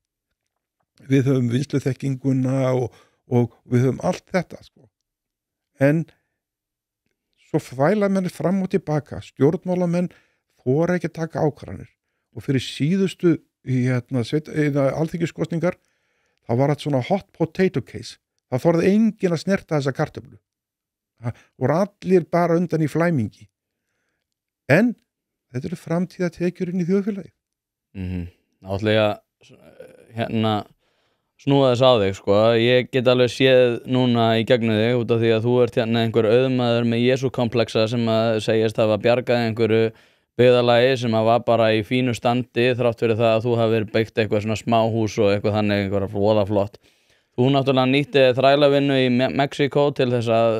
Speaker 1: Við höfum vinnsluþekkinguna og við höfum allt þetta, sko. En svo þvæla menn fram og tilbaka, stjórnmálamenn þora ekki að taka ákvarðanir og fyrir síðustu alþingiskosningar þá var þetta svona hot potato case. Það þorði enginn að snerta þessa kartöflu. Það voru allir bara undan í flæmingi. En þetta eru framtíðatekjurinn í þjóðfélagi.
Speaker 2: Náttúrulega snúa þess á þig, sko. Ég get alveg séð núna í gegnum þig út af því að þú ert einhver auðmaður með Jesú-kompleksa sem að segjast hafa bjargað einhverju byggðarlagi sem að var bara í fínu standi þrátt fyrir það að þú hafi verið byggt eitthvað svona smáhús og eitthvað þannig, einhverja voðaflott. Þú náttúrulega nýtti þrælavinnu í Mexíkó til þess að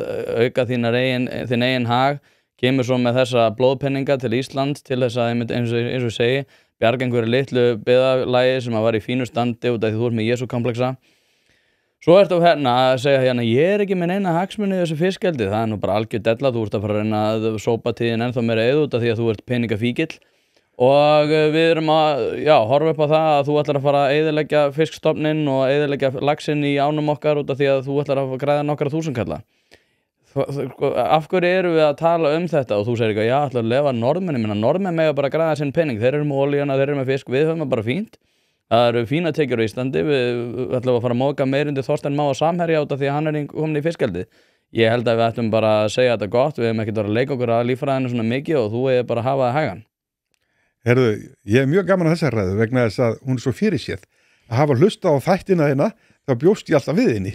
Speaker 2: auka þinn eigin hag, kemur svo með þessa blóðpenninga til Ísland til þess að, eins og ég segi, bjarga einhverju litlu byggðarlagi sem að var í fínu standi út af því þú ert með Jesú-kompleksa. Svo ertu að segja ég ekki með neina hagsmuni í þessu fiskeldi, það nú bara algjör della, þú ert að fara að reyna að sópa tíðin ennþá meira eða út af því að þú ert peningafíkill og við erum að horfa upp á það að þú ætlar að fara að eyðileggja fiskstofninn og eyðileggja laxinn í ánum okkar út af því að þú ætlar að græða nokkra þúsundkalla. Af hverju erum við að tala þetta og þú segir ekki ætlar að lefa Norðmenn, Norðmenn mega bara græða sinn pening, þeir eru með olíuna, þeir eru með fisk, við höfum það bara fínt. Það eru fína tekjur á Íslandi, við ætlum að fara að móðga meirindi Þorstein Má og Samherja út af því að hann komin í fiskeldi. Ég held að við ætlum bara að segja þetta gott, við hefum ekkert að leika okkur að líffræðinu svona mikið og þú hefur bara að hafa það hægan.
Speaker 1: Herðu, ég mjög gaman að þessar ræðu vegna þess að hún svo fyrirséð. Að hafa hlustað á þættina þína, þá bjóst ég alltaf við henni.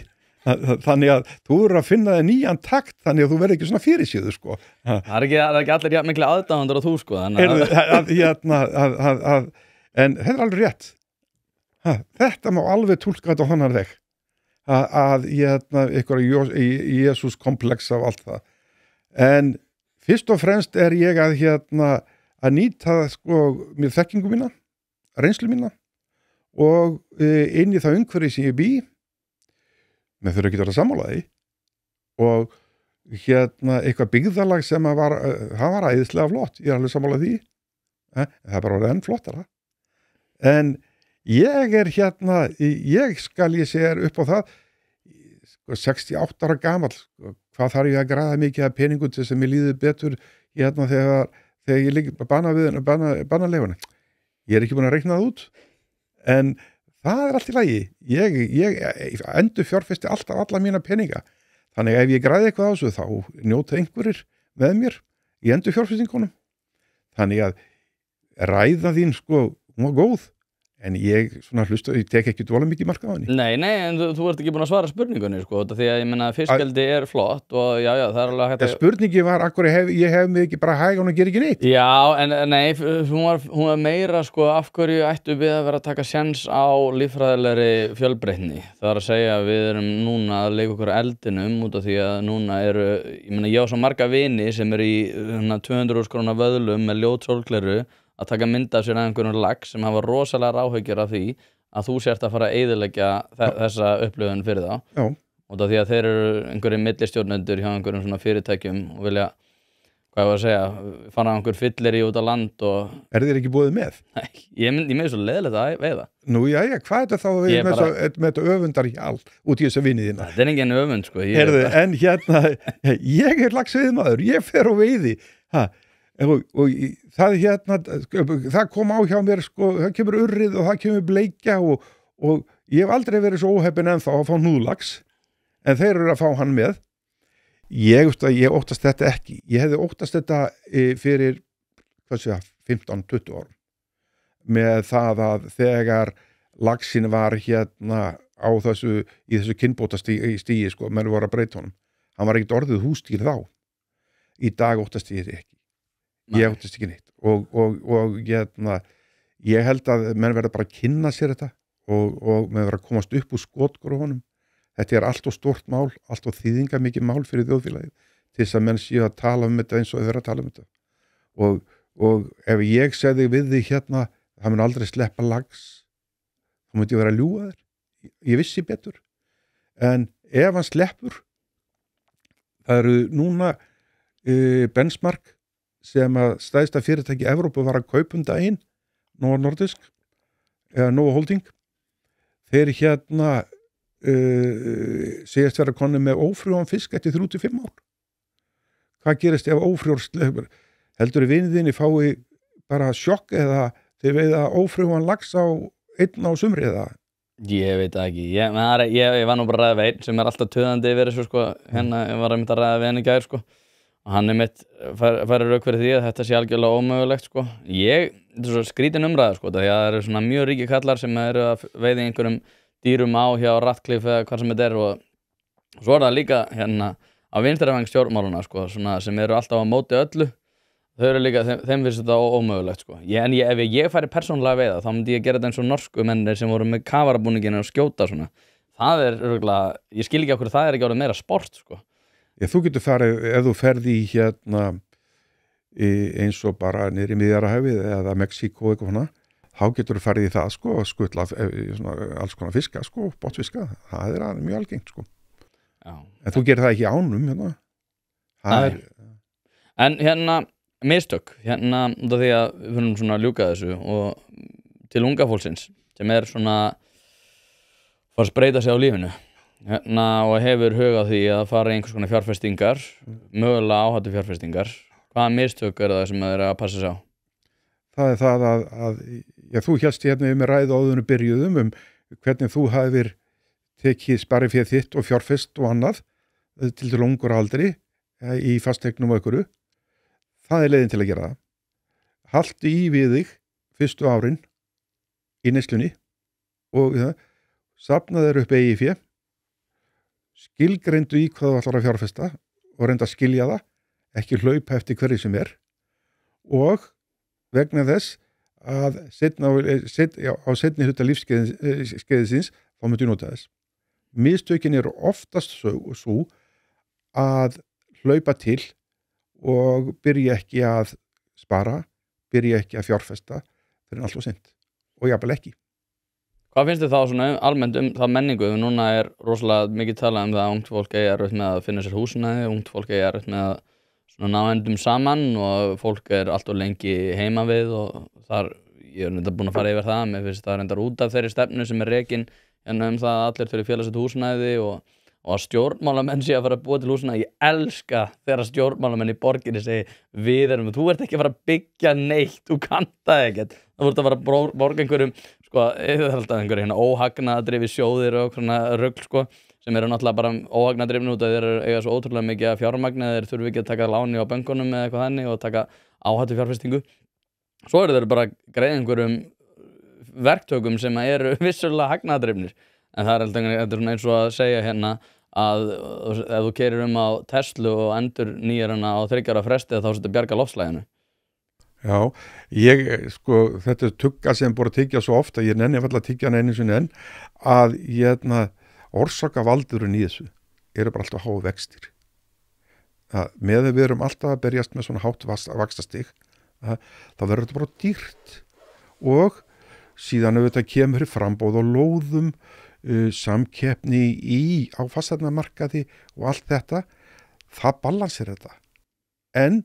Speaker 1: Þannig að þú verður að finna þig nýjan takt þannig að þú verður ekki svona fyrirsíðu, sko.
Speaker 2: Það er ekki allir jafn miklu aðdáðandur á þú, sko.
Speaker 1: En þetta er alveg rétt. Þetta má alveg túlka þetta á hannar veg. eitthvað Jesús komplex af allt það. En fyrst og fremst ég að nýta sko mér þekkingu mína, reynslu mína og inn í það umhverfi sem ég bý, með þurfa ekki að vera sammálaði og eitthvað byggðarlag sem það var æðislega flott, ég alveg sammála því, það bara var enn flottara. En ég ég segja upp á það, 68 ára gamall, hvað þarf ég að græða mikið af peningum til sem ég líður betur þegar ég ligg banaleifuna. Ég ekki búin að reikna það út, en það allt í lagi. Ég endur fjárfesti alltaf alla mína peninga. Þannig ef ég græði eitthvað á þessu, þá njóta einhverjir með mér í endur fjárfestingunum. Þannig að ræða þín sko, hún var góð. En ég tek ekki dvolega mikið mark á henni.
Speaker 2: Nei, en þú ert ekki búin að svara spurningunni, sko, því að ég meina fiskeldi flott og já, það alveg hægt að...
Speaker 1: Spurningi var, ég hef mig ekki bara hægan og gera ekki neitt.
Speaker 2: Já, en nei, hún var meira, sko, af hverju ættu við að vera að taka sjens á líffræðilegri fjölbreytni. Það að segja að við erum núna að leika okkur eldinum út af því að núna ég meina, ég á svo marga vini sem í 200.000 króna vöðlum með ljót sólgleru að taka mynd af sér að einhverjum lag sem hafa rosalega áhyggjur af því að þú sért að fara að eyðileggja þessa upplifun fyrir þá.
Speaker 1: Já.
Speaker 2: Út af því að þeir eru einhverjum millistjórnendur hjá einhverjum svona fyrirtækjum og vilja, hvað ég var að segja, fara einhver fyllir í út á land og...
Speaker 1: Þér ekki búið með?
Speaker 2: Nei, ég með svo leiðilegt að veiða.
Speaker 1: Nú, jæja, hvað þetta þá við með þetta öfundar hjál út í þessu vinni þína?
Speaker 2: Þetta engin öfund, sko.
Speaker 1: En ég lagsvið maður, ég fer og veiði, og það kom á hjá mér sko, það kemur urrið og það kemur bleikja og ég hef aldrei verið svo óheppin ennþá að fá núðlags en þeir eru að fá hann með ég óttast þetta ekki ég hefði óttast þetta fyrir 15-20 árum með það að þegar lagsin var í þessu kynbótastígi sko, menn voru að breyta honum hann var ekkert orðið húsdýr þá í dag óttast ég þetta ekki ég óttast ekki neitt og ég held að menn verða bara að kynna sér þetta og menn verða að komast upp úr skotgrófunum þetta allt og stórt mál, allt og þýðinga mikið mál fyrir þjóðfélagið til þess að menn séu að tala þetta eins og þeir vera að tala þetta og ef ég segði við því það mun aldrei sleppa lags þá myndi ég vera að ljúga þér ég vissi betur en ef hann sleppur það eru núna Benchmark sem að stærsta fyrirtæki Evrópu var að kaupa daginn Novo Nordisk eða Novo Holding þeir segjast vera konu með ófrjóan fisk eftir 3-5 ár hvað gerist ef ófrjór sleppur heldur vinið þinni fái bara sjokk eða þeir veiða ófrjóan lax á einn á sumri eða
Speaker 2: ég veit það ekki ég var nú bara að ræða við einn sem alltaf töðandi yfir þessu sko ég var að ræða við henni í gær sko og hann mitt færi rauk fyrir því að þetta sé algjörlega ómögulegt sko. Þetta er svo skrítin umræða sko, því að það eru svona mjög ríki kallar sem eru að veiða einhverjum dýrum á hjá Ratcliffe eða hvað sem þetta og svo það líka á vinstrivæng stjórnmáluna sko, svona, sem eru alltaf á móti öllu þau eru líka, þeim finnst þetta ómögulegt sko. En ef ég færi persónulega að veiða þá myndi ég gera þetta eins og norsku mennir sem voru með kafarabúningina og skjóta svona. Það örugglega, ég skil ekki okkur það ekki orðið meira sport sko.
Speaker 1: Þú getur farið, ef þú ferði í eins og bara niður í Miðjarðarhafið eða Mexíkó eitthvað svona, þá getur þú farið í það sko og skutla alls konar fiska sko, botfiska, það mjög algengt sko.
Speaker 2: Já.
Speaker 1: En þú gerir það ekki ánum
Speaker 2: En mistök, út af því að við finnum svona að ljúka þessu og til unga fólksins sem svona fara að spreyta sig á lífinu og hefur hug á því að fara í einhvers konar fjárfestingar mögulega áhættu fjárfestingar hvaða mistök það sem þeir að passa sig á?
Speaker 1: Það það að þú hélst með ræðu áðurinn byrjuðum hvernig þú hafðir tekið spariféð þitt og fjárfest og annað til ungur aldri í fasteignum og einhverju það leiðin til að gera það haltu í við þig fyrstu árin í neyslunni og safna þeir upp eigið fé skilgreindu í hvað þú ætlar að fjárfesta og reynda að skilja það ekki hlaupa eftir hverju sem og vegna þess að á seinni hluta lífskeiðisins þá myndu nota þess Mistökin eru oftast svo að hlaupa til og byrja ekki að spara, byrja ekki að fjárfesta fyrir allt og seint og jafnvel ekki.
Speaker 2: Hvað finnst þið þá svona almennt það menningu? Núna rosalega mikið talað það að ungt fólk eigi erfitt með að finna sér húsnæði, ungt fólk eigi erfitt með að svona ná endum saman og fólk allt of lengi heima við og þar, ég reyndar búin að fara yfir það, mér finnst það reyndar út af þeirri stefnu sem rekin það að allir fyrir félagslegt húsnæði og að stjórnmálamenn sé að fara að búa til húsnæði. Ég elska þegar stjórnmálamenn í borginni segi þú ert ekki að fara að byggja neitt, þú kannt það ekkert. Það voru að fara að borga einhverjum það alltaf einhverjum óhagnaðardrifi sjóðir og svona rugl sem náttúrulega bara óhagnaðardrifin út að þeir eiga svo ótrúlega mikið að fjármagni, þeir þurfi ekki að taka láni á bönkunum eða eitthvað þannig og taka áhættu fjárfestingu. Svo þeir bara greiða einhverjum verktökum sem eru vissulega hagnaðardrifnir. En það alltaf svona eins og að segja hérna að ef þú keyrir á Tesla og endur nýjar hana á 3 ára fresti þá setur bjarga loftslaginu.
Speaker 1: Já, þetta tugga sem búið að tyggja svo ofta, ég nenni að tyggja hann einu sinni enn, að orsakavaldurinn í þessu eru bara alltaf háu vextir. Með við erum alltaf að berjast með svona hátt vaxtastig, þá verður þetta bara dýrt og síðan ef þetta kemur frambóð og lóðum, samkeppni á fasteignamarkaði og allt þetta, það balansir þetta. En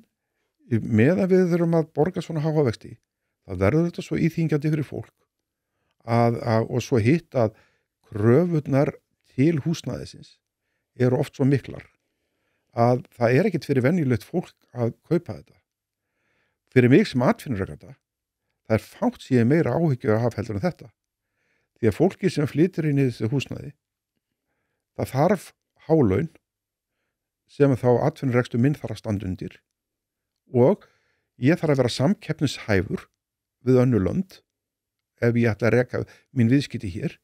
Speaker 1: með að við þurfum að borga svona háa vexti, það verður þetta svo íþyngjandi fyrir fólk og svo hitt að kröfurnar til húsnæðisins eru oft svo miklar að það ekkert fyrir venjulegt fólk að kaupa þetta. Fyrir mig sem atvinnurekanda, það fátt síðan meira áhyggjur að hafa heldur en þetta. Því að fólki sem flytur inn í þessu húsnæði, það þarf hálaun sem þá atvinnurekstur minn þarf að standa undir og ég þarf að vera samkeppnishæfur við önnur lönd ef ég ætla að reka mín viðskipti hér.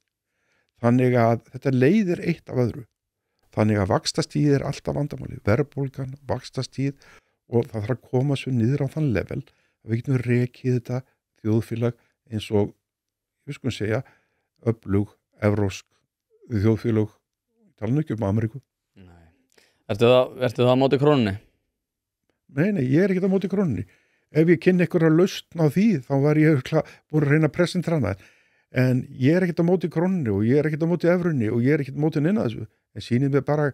Speaker 1: Þannig að þetta leiðir eitt af öðru. Þannig að vaxtastíð alltaf vandamáli, verðbólgan, vaxtastíð og það þarf að koma svo niður á þann level að við getum rekið þetta þjóðfélag eins og, við skulum segja, öflug, evrósk þjóðfélag, tala nú ekki Ameríku.
Speaker 2: Nei. Ertu það á móti krónunni?
Speaker 1: Nei, ég ekki á móti krónunni. Ef ég kynni einhverja lausn á því, þá var ég búin að reyna að presentera hana. En ég ekki á móti krónunni og ég ekki á móti evrunni og ég ekki á móti neina þessu. En sýnið mér bara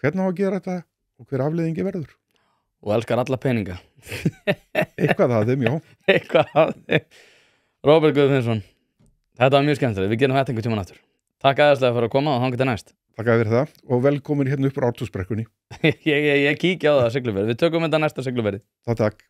Speaker 1: hvernig á að gera þetta og hver afleiðingi verður.
Speaker 2: Og elskar alla peninga.
Speaker 1: Eitthvað af þeim, já.
Speaker 2: Eitthvað af þeim. Róbert Guðfinnsson, þetta var mjög skemmtilegt. Við gerum þetta einhvern tímann aftur. Takk aðeinslega fyrir að koma og þangað til næst.
Speaker 1: Takk fyrir það og velkomin hérna upp á Ártúnsbrekkunni.
Speaker 2: Ég kíkja á það á Siglufirði. Við tökum þetta næsta Siglufirði.
Speaker 1: Takk.